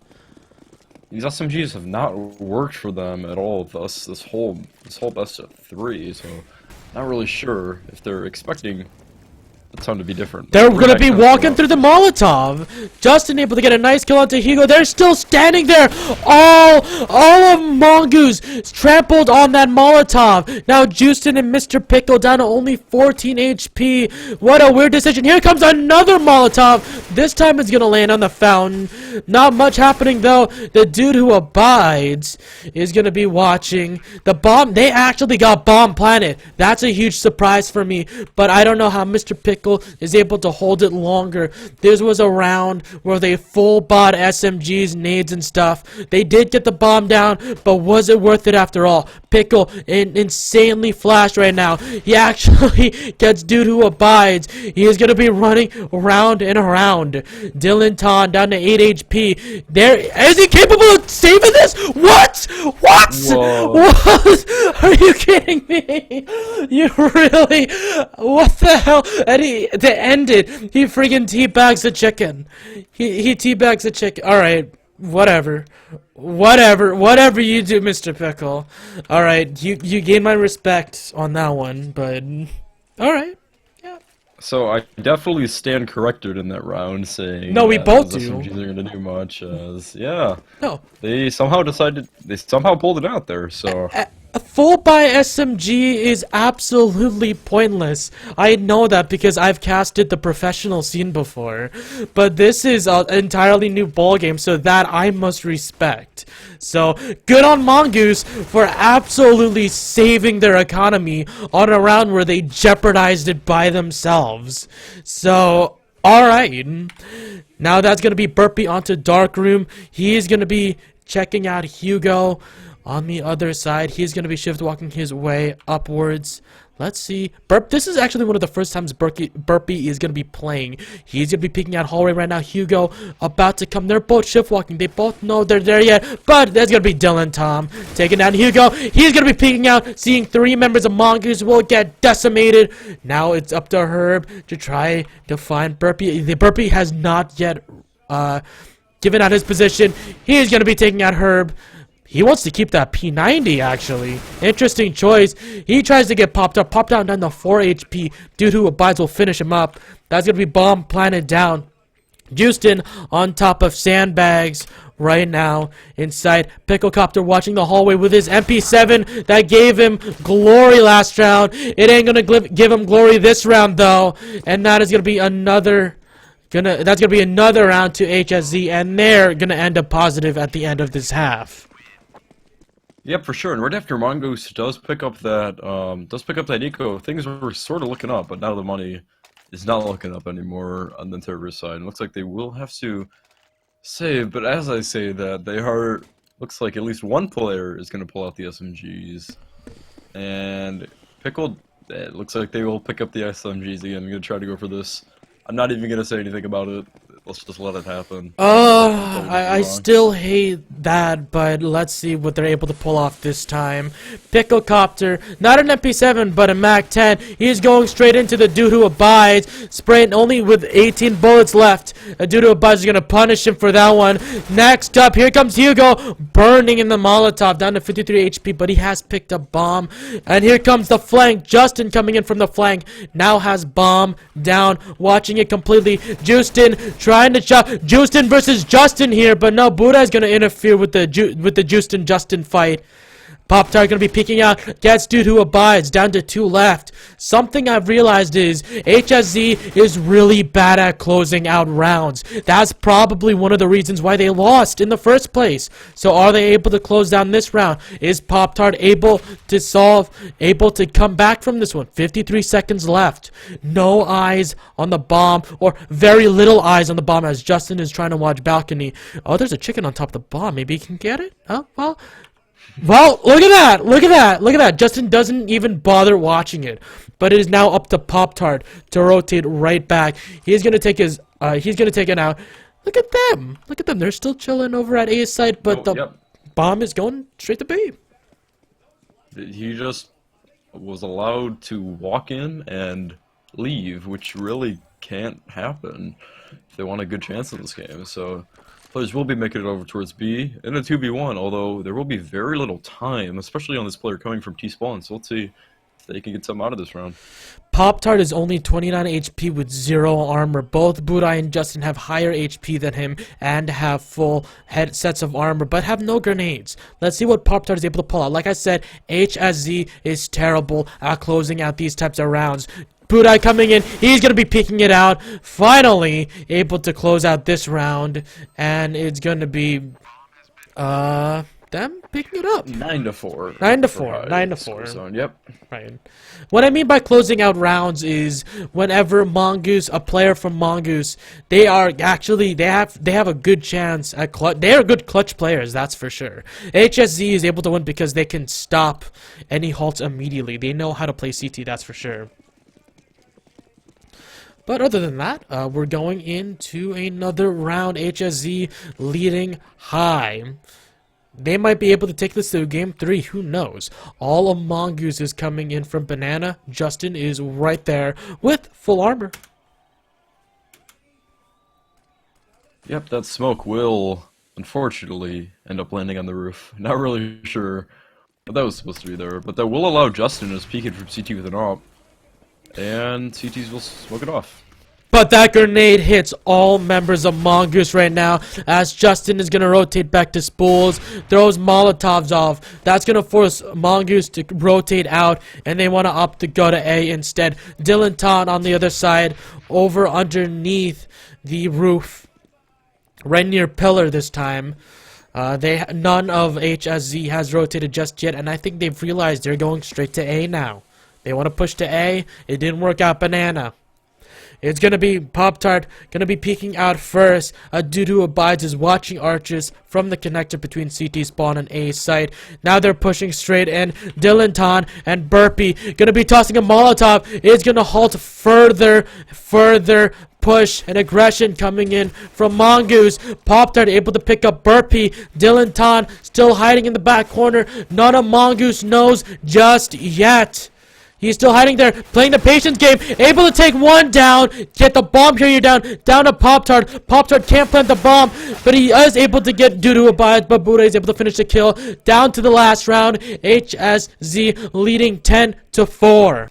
These SMGs have not worked for them at all thus this whole best of 3, so not really sure if they're expecting the time to be different. They're gonna be walking through the Molotov. Justin able to get a nice kill onto Hugo. They're still standing there. All of Mongoose trampled on that Molotov. Now Justin and Mr. Pickle down to only 14 HP. What a weird decision. Here comes another Molotov. This time it's gonna land on the fountain. Not much happening though. The dude who abides is gonna be watching. The bomb, they actually got bomb planted. That's a huge surprise for me. But I don't know how Mr. Pickle is able to hold it longer. This was a round where they full bought SMGs, nades, and stuff. They did get the bomb down, but was it worth it after all? Pickle insanely flashed right now. He actually gets dude who abides. He is going to be running around and around. Dylan Ton down to 8 HP. There, is he capable of saving this? What? What? Whoa. What? Are you kidding me? You really? What the hell? And to end it, he friggin' teabags the chicken. He teabags the chicken. Alright, whatever you do, Mr. Pickle. Alright, you gain my respect on that one, but alright. Yeah. So I definitely stand corrected in that round, saying No, we both those do. SMGs are gonna do much. Yeah, No. they somehow pulled it out there. So A full buy SMG is absolutely pointless. I know that because I've casted the professional scene before. But this is an entirely new ballgame, so that I must respect. So, good on Mongoose for absolutely saving their economy on a round where they jeopardized it by themselves. So, alright. Now that's going to be Burpee onto Darkroom. He is going to be checking out Hugo. On the other side, he's going to be shift walking his way upwards. Let's see. This is actually one of the first times Burpee is going to be playing. He's going to be peeking out hallway right now. Hugo about to come. They're both shift walking. They both know they're there yet. But there's going to be Dylan Tom taking down Hugo. He's going to be peeking out, seeing 3 members of Mongoose will get decimated. Now it's up to Herb to try to find Burpee. The Burpee has not yet given out his position. He's going to be taking out Herb. He wants to keep that P90, actually. Interesting choice. He tries to get popped up. Popped down to 4 HP. Dude who abides will finish him up. That's going to be bomb planted down. Houston on top of sandbags right now inside. Picklecopter watching the hallway with his MP7 that gave him glory last round. It ain't going to give him glory this round, though. And that is going to be another... That's gonna be another round to HSZ, and they're gonna end up positive at the end of this half. Yep, for sure. And right after Mongoose does pick up that eco, things were sort of looking up, but now the money is not looking up anymore on the Terror side. It looks like they will have to save, but as I say that, looks like at least one player is going to pull out the SMGs. And Pickle, it looks like they will pick up the SMGs again. I'm going to try to go for this. I'm not even going to say anything about it. Let's just let it happen. I still hate that, but let's see what they're able to pull off this time. Picklecopter, not an MP7, but a MAC-10. He's going straight into the dude who abides, spraying only with 18 bullets left. A dude who abides is going to punish him for that one. Next up, here comes Hugo, burning in the Molotov, down to 53 HP, but he has picked up bomb. And here comes the flank. Justin coming in from the flank, now has bomb down, watching it completely. Justin trying to shot. Justin versus Justin here, but no, Buddha is going to interfere with the Justin-Justin fight. Pop-Tart gonna be peeking out, gets due to abides, down to 2 left. Something I've realized is HSZ is really bad at closing out rounds. That's probably one of the reasons why they lost in the first place. So are they able to close down this round? Is Pop-Tart able to come back from this one? 53 seconds left. No eyes on the bomb, or very little eyes on the bomb as Justin is trying to watch balcony. Oh, there's a chicken on top of the bomb. Maybe he can get it? Oh, well, look at that! Look at that! Look at that! Justin doesn't even bother watching it. But it is now up to Pop-Tart to rotate right back. He's gonna take his, he's gonna take it out. Look at them! Look at them. They're still chilling over at A's side, but the bomb is going straight to B. He just was allowed to walk in and leave, which really can't happen if they want a good chance in this game. So players will be making it over towards B in a 2v1, although there will be very little time, especially on this player coming from T-spawn. So let's see if they can get something out of this round. Pop-Tart is only 29 HP with 0 armor. Both Budai and Justin have higher HP than him and have full sets of armor, but have no grenades. Let's see what Pop-Tart is able to pull out. Like I said, HSZ is terrible at closing out these types of rounds. Budai coming in, he's going to be picking it out. Finally able to close out this round, and it's going to be them picking it up. 9-4. 9-4. 9-4. Zone. Yep. Right. What I mean by closing out rounds is whenever Mongoose, a player from Mongoose, they are actually they have a good chance at clutch. They are good clutch players, that's for sure. HSZ is able to win because they can stop any halts immediately. They know how to play CT, that's for sure. But other than that, we're going into another round. HSZ leading high. They might be able to take this to game 3. Who knows? All of Mongoose is coming in from Banana. Justin is right there with full armor. Yep, that smoke will, unfortunately, end up landing on the roof. Not really sure what that was supposed to be there, but that will allow Justin to peek it from CT with an AWP. And CTs will smoke it off. But that grenade hits all members of Mongoose right now, as Justin is going to rotate back to Spools, throws Molotovs off. That's going to force Mongoose to rotate out, and they want to opt to go to A instead. Dylan Todd on the other side, over underneath the roof, right near pillar this time. None of HSZ has rotated just yet, and I think they've realized they're going straight to A now. They want to push to A. It didn't work out. Banana. It's going to be Pop-Tart, going to be peeking out first. Dudu Abides is watching arches from the connector between CT spawn and A site. Now they're pushing straight in. Dylan Ton and Burpee going to be tossing a Molotov. It's going to halt further push and aggression coming in from Mongoose. Pop-Tart able to pick up Burpee. Dylan Ton still hiding in the back corner. None of Mongoose knows just yet. He's still hiding there, playing the patience game, able to take one down, get the bomb carrier down to Pop-Tart. Pop-Tart can't plant the bomb, but he is able to get due to a bias, but Buddha is able to finish the kill. Down to the last round, HSZ leading 10-4.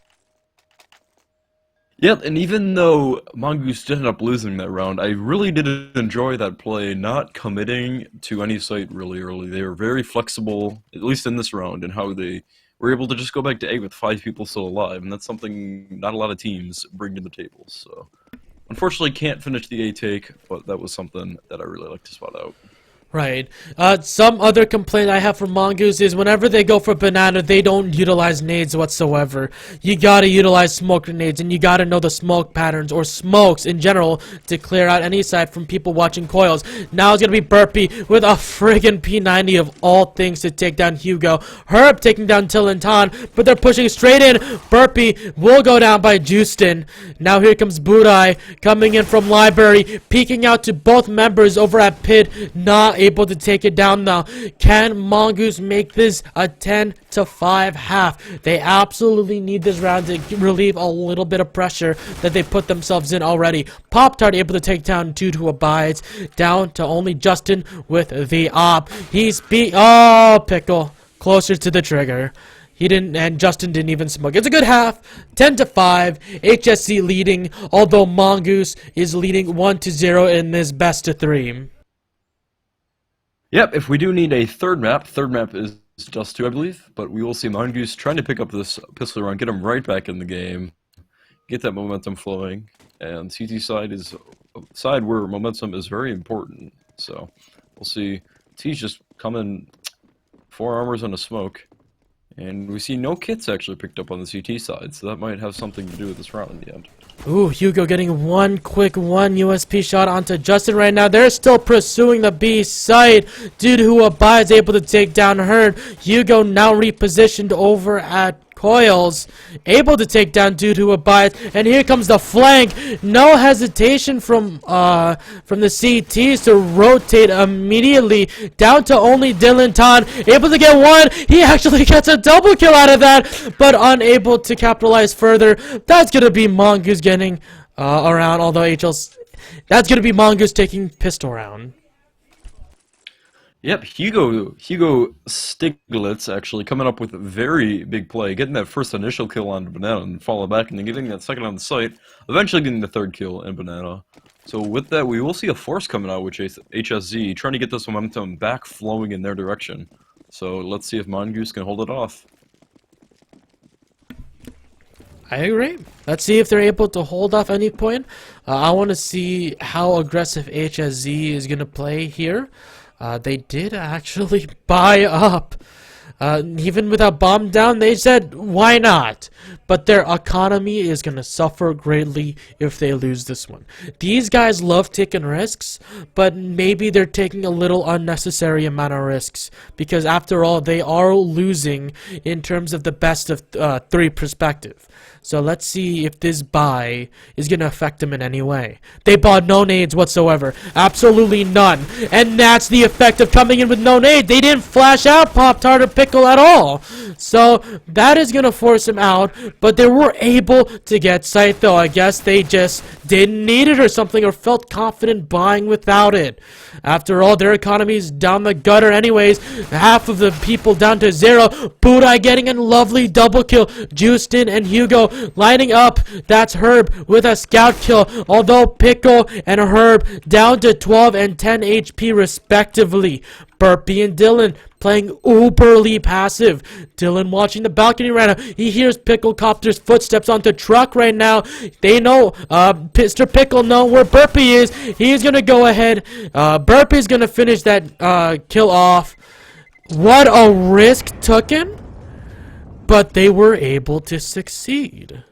Yep, and even though Mongoose did end up losing that round, I really did enjoy that play, not committing to any site really early. They were very flexible, at least in this round, in how they were able to just go back to A with 5 people still alive, and that's something not a lot of teams bring to the table. So, unfortunately, can't finish the A take, but that was something that I really like to spot out. Right. Some other complaint I have for Mongoose is whenever they go for Banana, they don't utilize nades whatsoever. You gotta utilize smoke grenades, and you gotta know the smoke patterns, or smokes in general, to clear out any side from people watching coils. Now it's gonna be Burpee with a friggin' P90 of all things to take down Hugo. Herb taking down Tillinton, but they're pushing straight in. Burpee will go down by Justin. Now here comes Budai coming in from Library, peeking out to both members over at Pit, not able to take it down now. Can Mongoose make this a 10-5 half? They absolutely need this round to relieve a little bit of pressure that they put themselves in already. Pop-Tart able to take down due to abides, down to only Justin with the op. He's Pickle closer to the trigger. He didn't, and Justin didn't even smoke. It's a good half, 10-5. HSC leading, although Mongoose is leading 1-0 in this best of 3. Yep, if we do need a third map is just two, I believe. But we will see Mongoose trying to pick up this pistol round, get him right back in the game, get that momentum flowing. And CT side is a side where momentum is very important. So we'll see. T's just coming 4 armors and a smoke. And we see no kits actually picked up on the CT side, so that might have something to do with this round in the end. Ooh, Hugo getting one quick USP shot onto Justin right now. They're still pursuing the B site. Dude who abides able to take down Herd. Hugo now repositioned over at Coils, able to take down Dude who abides, and here comes the flank. No hesitation from the CTs to rotate immediately down to only Dylan Todd, able to get one. He actually gets a double kill out of that, but unable to capitalize further. That's gonna be Mongoose getting around, although that's gonna be Mongoose taking pistol round. Yep, Hugo Stiglitz actually coming up with a very big play, getting that first initial kill on Banana and follow back, and then getting that second on the site, eventually getting the third kill in Banana. So with that, we will see a force coming out, which is HSZ, trying to get this momentum back flowing in their direction. So let's see if Mongoose can hold it off. I agree. Let's see if they're able to hold off any point. I want to see how aggressive HSZ is going to play here. They did actually buy up. Even without bomb down, they said, why not? But their economy is going to suffer greatly if they lose this one. These guys love taking risks, but maybe they're taking a little unnecessary amount of risks. Because after all, they are losing in terms of the best of 3 perspective. So let's see if this buy is going to affect them in any way. They bought no nades whatsoever. Absolutely none. And that's the effect of coming in with no nade. They didn't flash out Pop-Tart or Pickle at all. So that is going to force him out. But they were able to get sight though. I guess they just didn't need it or something, or felt confident buying without it. After all, their economy's down the gutter anyways. Half of the people down to 0. Budai getting a lovely double kill. Justin and Hugo lining up. That's Herb with a scout kill. Although Pickle and Herb down to 12 and 10 HP respectively. Burpee and Dylan playing uberly passive. Dylan watching the balcony right now. He hears Pickle Copter's footsteps onto truck right now. They know, Mr. Pickle know where Burpee is. He's gonna go ahead. Burpee's gonna finish that kill off. What a risk taken, but they were able to succeed.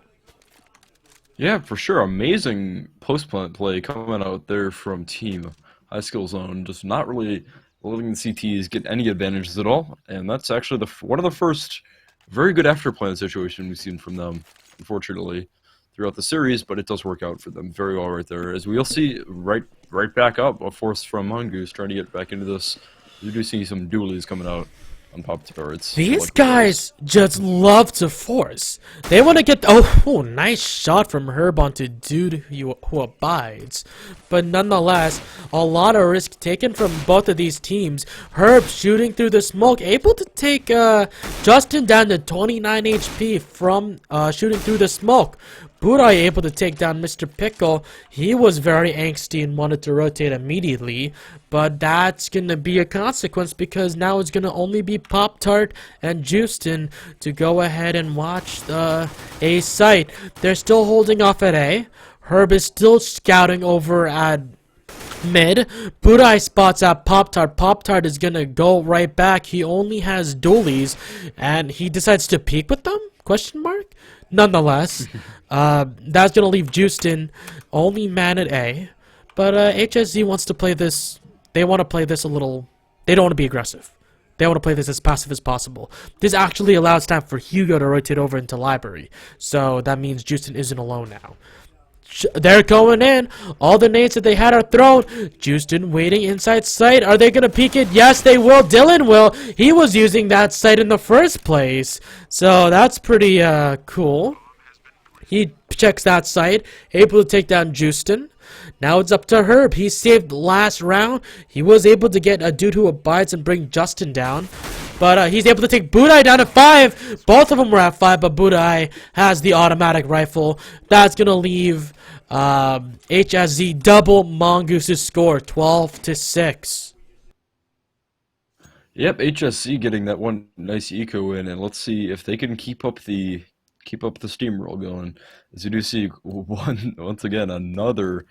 Yeah, for sure. Amazing post-plant play coming out there from Team High Skill Zone. Just not really letting the CTs get any advantages at all, and that's actually one of the first very good after-plan situation we've seen from them, unfortunately, throughout the series, but it does work out for them very well right there. As we'll see right back up, a force from Mongoose trying to get back into this. We do see some dualies coming out on Pop-Tarts. These guys just love to force. They want to get... Oh, nice shot from Herb onto Dude who abides. But nonetheless, a lot of risk taken from both of these teams. Herb shooting through the smoke, able to take Justin down to 29 HP from shooting through the smoke. Budai able to take down Mr. Pickle. He was very angsty and wanted to rotate immediately, but that's going to be a consequence because now it's going to only be Pop-Tart and Justin to go ahead and watch the A site. They're still holding off at A. Herb is still scouting over at mid. Budai spots out Pop-Tart. Pop-Tart is going to go right back. He only has dualies, and he decides to peek with them? Question mark? Nonetheless, that's going to leave Justin only man at A. But HSZ wants to play this. They want to play this a little. They don't want to be aggressive. They want to play this as passive as possible. This actually allows time for Hugo to rotate over into library. So that means Justin isn't alone now. They're going in. All the nades that they had are thrown. Justin waiting inside sight. Are they going to peek it? Yes, they will. Dylan will. He was using that sight in the first place. So that's pretty cool. He checks that sight. Able to take down Justin. Now it's up to Herb. He saved last round. He was able to get a Dude who abides and bring Justin down. But he's able to take Budai down to 5. Both of them were at 5, but Budai has the automatic rifle. That's going to leave HSZ double Mongoose's score, 12-6. Yep, HSC getting that one nice eco in, and let's see if they can keep up the steamroll going. As you do see one once again another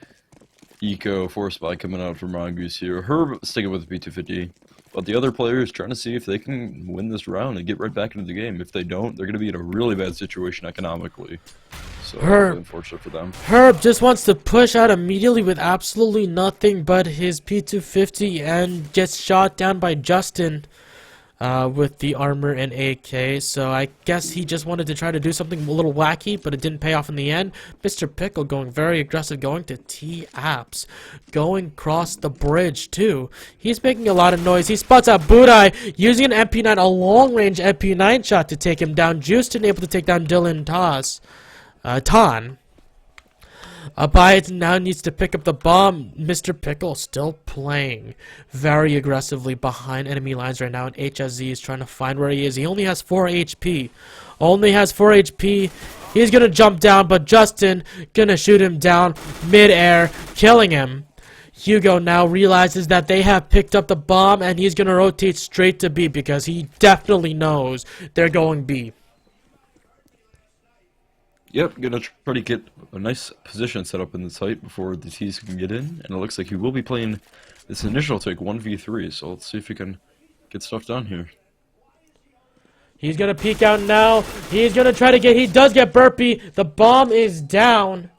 eco force buy coming out from Mongoose here. Herb sticking with the P250, but the other players trying to see if they can win this round and get right back into the game. If they don't, they're going to be in a really bad situation economically. So really unfortunate for them. Herb just wants to push out immediately with absolutely nothing but his P250 and gets shot down by Justin with the armor and AK. So I guess he just wanted to try to do something a little wacky, but it didn't pay off in the end. Mr. Pickle going very aggressive, going to T-Apps, going across the bridge too. He's making a lot of noise. He spots out Budai using an MP9, a long-range MP9 shot to take him down. Justin able to take down Dylan Ton. Abides now needs to pick up the bomb. Mr. Pickle still playing very aggressively behind enemy lines right now, and HSZ is trying to find where he is. He only has 4 HP. Only has 4 HP. He's gonna jump down, but Justin gonna shoot him down mid-air, killing him. Hugo now realizes that they have picked up the bomb, and he's gonna rotate straight to B because he definitely knows they're going B. Yep, gonna try to get a nice position set up in the site before the T's can get in, and it looks like he will be playing this initial take 1v3, so let's see if he can get stuff done here. He's gonna peek out now. He's gonna try to get, he does get burpee. The bomb is down.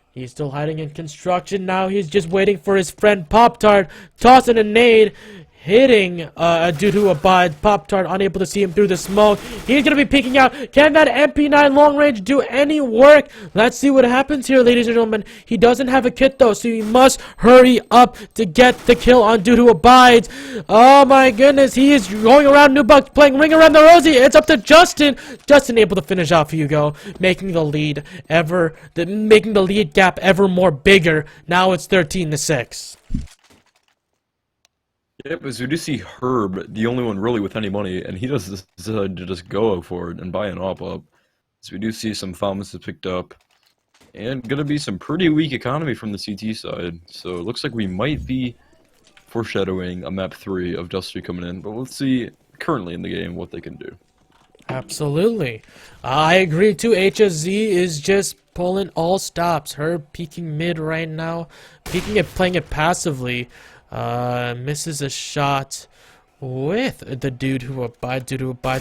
He's still hiding in construction now. He's just waiting for his friend Pop-Tart, tossing a nade, hitting a dude who abides. Pop-Tart unable to see him through the smoke. He's gonna be peeking out. Can that MP9 long range do any work? Let's see what happens here, ladies and gentlemen. He doesn't have a kit though, so he must hurry up to get the kill on dude who abides. Oh my goodness, he is going around New Bucks, playing Ring Around the Rosie. It's up to Justin. Justin able to finish off Hugo, making the lead gap ever more bigger. Now it's 13-6. Yep, as we do see Herb, the only one really with any money, and he does decide to just go for it and buy an op up. So we do see some pharmacists picked up, and gonna be some pretty weak economy from the CT side. So it looks like we might be foreshadowing a map 3 of Dusty coming in, but let's see currently in the game what they can do. Absolutely. I agree too. HSZ is just pulling all stops. Herb peeking mid right now, playing it passively. Misses a shot with the dude who abides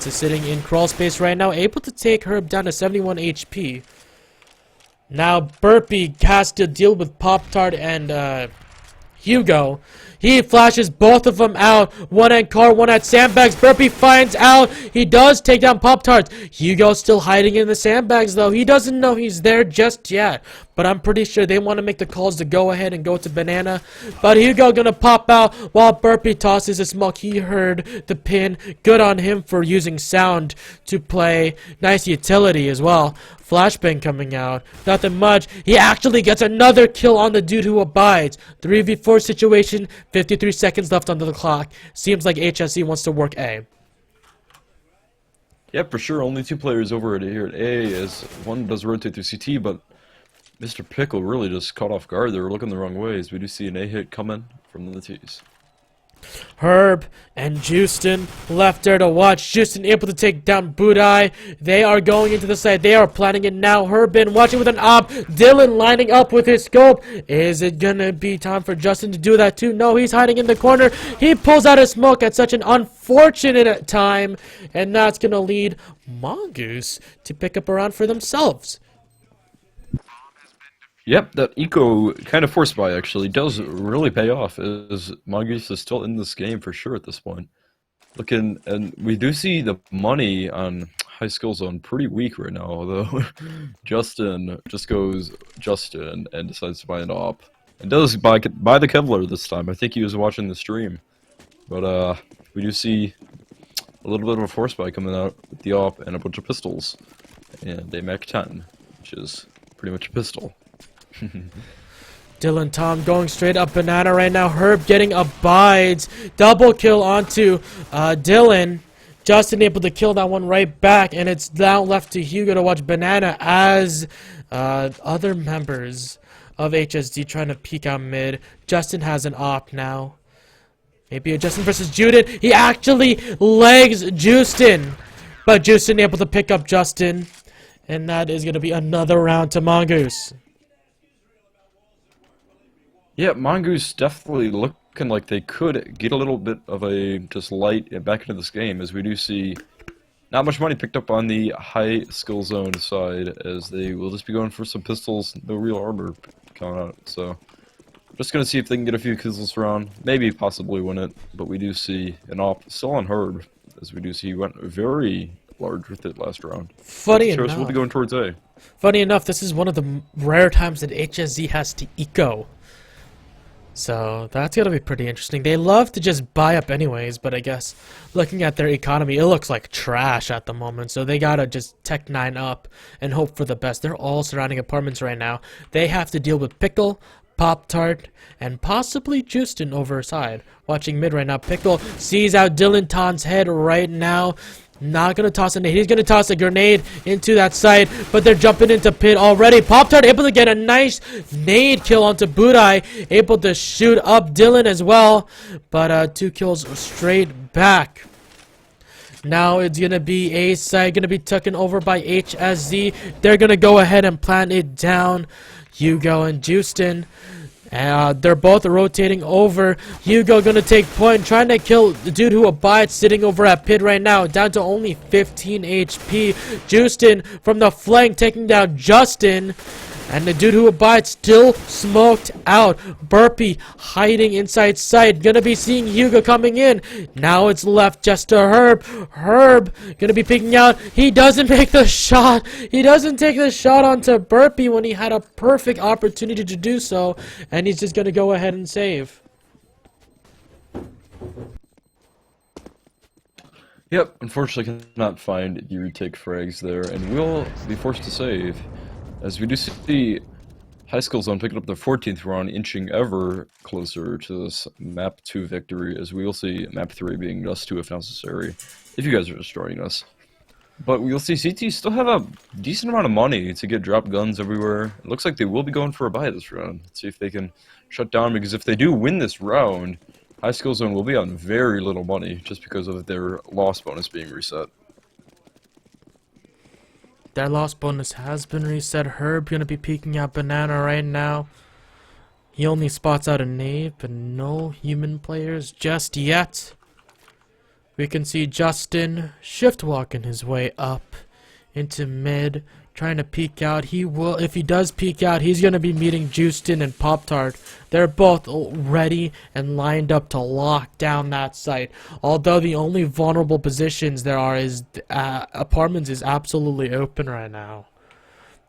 is sitting in crawl space right now, able to take Herb down to 71 HP. Now Burpee has to deal with Pop-Tart and Hugo. He flashes both of them out. One at car, one at sandbags. Burpee finds out. He does take down Pop-Tarts. Hugo's still hiding in the sandbags, though. He doesn't know he's there just yet. But I'm pretty sure they want to make the calls to go ahead and go to Banana. But Hugo gonna pop out while Burpee tosses a smoke. He heard the pin. Good on him for using sound to play. Nice utility as well. Flashbang coming out. Nothing much. He actually gets another kill on the dude who abides. 3v4 situation. 53 seconds left on the clock. Seems like HSC wants to work A. Yeah, for sure. Only 2 players over here at A, as one does rotate through CT, but Mr. Pickle really just caught off guard. They were looking the wrong ways. We do see an A hit coming from the T's. Herb and Justin left there to watch. Justin able to take down Budai. They are going into the side. They are planning it now. Herb been watching with an op. Dylan lining up with his scope. Is it gonna be time for Justin to do that too? No, he's hiding in the corner. He pulls out a smoke at such an unfortunate time, and that's gonna lead Mongoose to pick up a round for themselves. Yep, that eco kind of force buy actually does really pay off, as Mongoose is still in this game for sure at this point. Looking, and we do see the money on high skill zone pretty weak right now, although Justin just goes Justin and decides to buy an op. And does buy the Kevlar this time. I think he was watching the stream. But we do see a little bit of a force buy coming out with the op and a bunch of pistols. And a Mac 10, which is pretty much a pistol. Dylan Tom going straight up Banana right now. Herb getting abides. Double kill onto Dylan. Justin able to kill that one right back. And it's now left to Hugo to watch Banana as other members of HSD trying to peek out mid. Justin has an op now. Maybe a Justin versus Judith. He actually legs Justin. But Justin able to pick up Justin. And that is going to be another round to Mongoose. Yeah, Mongoose definitely looking like they could get a little bit of a just light back into this game, as we do see not much money picked up on the high skill zone side, as they will just be going for some pistols, no real armor coming out. So just gonna see if they can get a few kills this round, maybe possibly win it. But we do see an op still on Herb, as we do see he went very large with it last round. Funny enough, we'll be going towards A. Funny enough, this is one of the rare times that HSZ has to eco. So that's gonna be pretty interesting. They love to just buy up anyways, but I guess looking at their economy, it looks like trash at the moment. So they gotta just Tech 9 up and hope for the best. They're all surrounding apartments right now. They have to deal with Pickle, Pop-Tart, and possibly Justin over side. Watching mid right now. Pickle sees out Dylan Ton's head right now. Not gonna toss a nade. He's gonna toss a grenade into that site, but they're jumping into pit already. Pop-Tart able to get a nice nade kill onto Budai, able to shoot up Dylan as well, but 2 kills straight back. Now it's gonna be A side, gonna be taken over by HSZ. They're gonna go ahead and plant it down. Hugo and Justin. They're both rotating over. Hugo gonna take point, trying to kill the dude who abides, sitting over at pit right now, down to only 15 HP. Justin from the flank taking down Justin. And the dude who abides still smoked out. Burpee hiding inside sight. Gonna be seeing Hugo coming in. Now it's left just to Herb. Herb gonna be picking out. He doesn't make the shot. He doesn't take the shot onto Burpee when he had a perfect opportunity to do so. And he's just gonna go ahead and save. Yep, unfortunately cannot find the retake frags there, and we'll be forced to save. As we do see High Skill Zone picking up their 14th round, inching ever closer to this Map 2 victory, as we will see Map 3 being just 2 if necessary, if you guys are just joining us. But we'll see CT still have a decent amount of money to get drop guns everywhere. It looks like they will be going for a buy this round. Let's see if they can shut down, because if they do win this round, High Skill Zone will be on very little money, just because of their loss bonus being reset. Their loss bonus has been reset. Herb gonna be peeking at Banana right now. He only spots out a nade, but no human players just yet. We can see Justin shift walking his way up into mid, trying to peek out. He will, if he does peek out, he's gonna be meeting Justin and Pop-Tart. They're both ready and lined up to lock down that site. Although the only vulnerable positions there are is apartments is absolutely open right now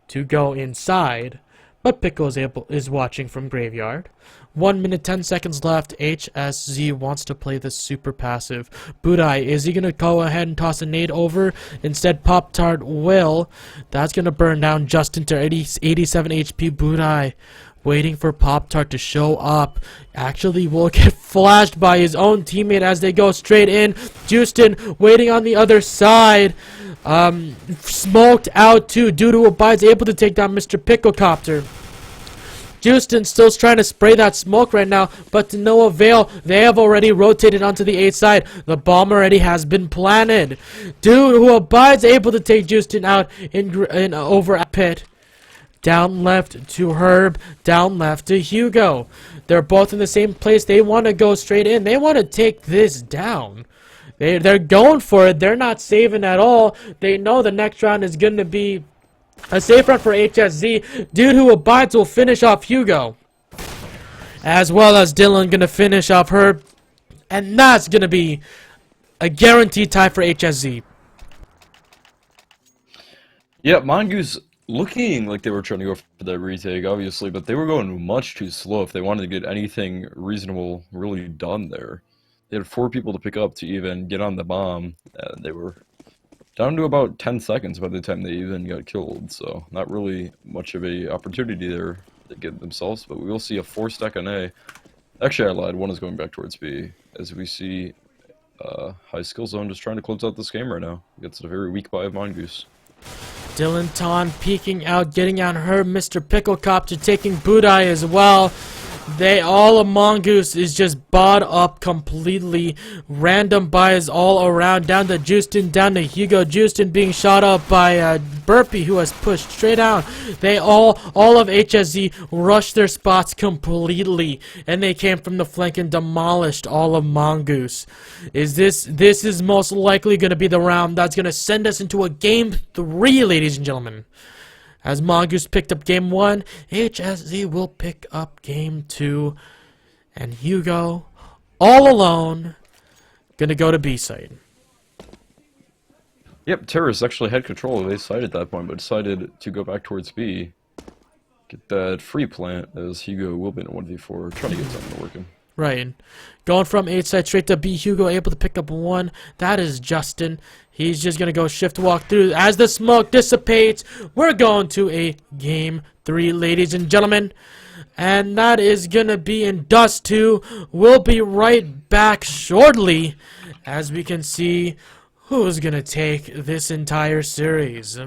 to go inside. But Pickle is watching from graveyard. 1 minute 10 seconds left. HSZ wants to play this super passive. Budai, is he gonna go ahead and toss a nade over? Instead, Pop-Tart will. That's gonna burn down Justin to 87 HP. Budai waiting for Pop-Tart to show up. Actually will get flashed by his own teammate as they go straight in. Justin waiting on the other side. Smoked out too. Dude who abides able to take down Mr. Picklecopter. Justin still trying to spray that smoke right now, but to no avail. They have already rotated onto the A side. The bomb already has been planted. Dude who abides able to take Justin out in over at pit. Down left to Herb, down left to Hugo. They're both in the same place. They want to go straight in. They want to take this down. They're going for it. They're not saving at all. They know the next round is going to be a safe round for HSZ. Dude who abides will finish off Hugo. As well as Dylan going to finish off Herb. And that's going to be a guaranteed tie for HSZ. Yeah, Mongoose looking like they were trying to go for that retake, obviously, but they were going much too slow if they wanted to get anything reasonable really done there. They had 4 people to pick up to even get on the bomb, and they were down to about 10 seconds by the time they even got killed, so not really much of a opportunity there to get themselves, but we will see a 4-stack on A. Actually, I lied, 1 is going back towards B, as we see High Skill Zone just trying to close out this game right now. It's a very weak buy of Mongoose. Dylan Ton peeking out, getting on her. Mr. Picklecopter taking Budai as well. All of Mongoose is just bought up completely. Random buys all around. Down to Justin, down to Hugo. Justin being shot up by Burpee, who has pushed straight down. They all of HSZ rushed their spots completely, and they came from the flank and demolished all of Mongoose. This is most likely going to be the round that's going to send us into a game 3, ladies and gentlemen. As Mongoose picked up game 1, HSZ will pick up game 2. And Hugo, all alone, gonna go to B site. Yep, Terrorists actually had control of A site at that point, but decided to go back towards B. Get that free plant, as Hugo will be in a 1v4, trying to get something working. Right. Going from A site straight to B, Hugo able to pick up 1. That is Justin. He's just going to go shift walk through. As the smoke dissipates, we're going to a game 3, ladies and gentlemen. And that is going to be in Dust 2. We'll be right back shortly as we can see who's going to take this entire series.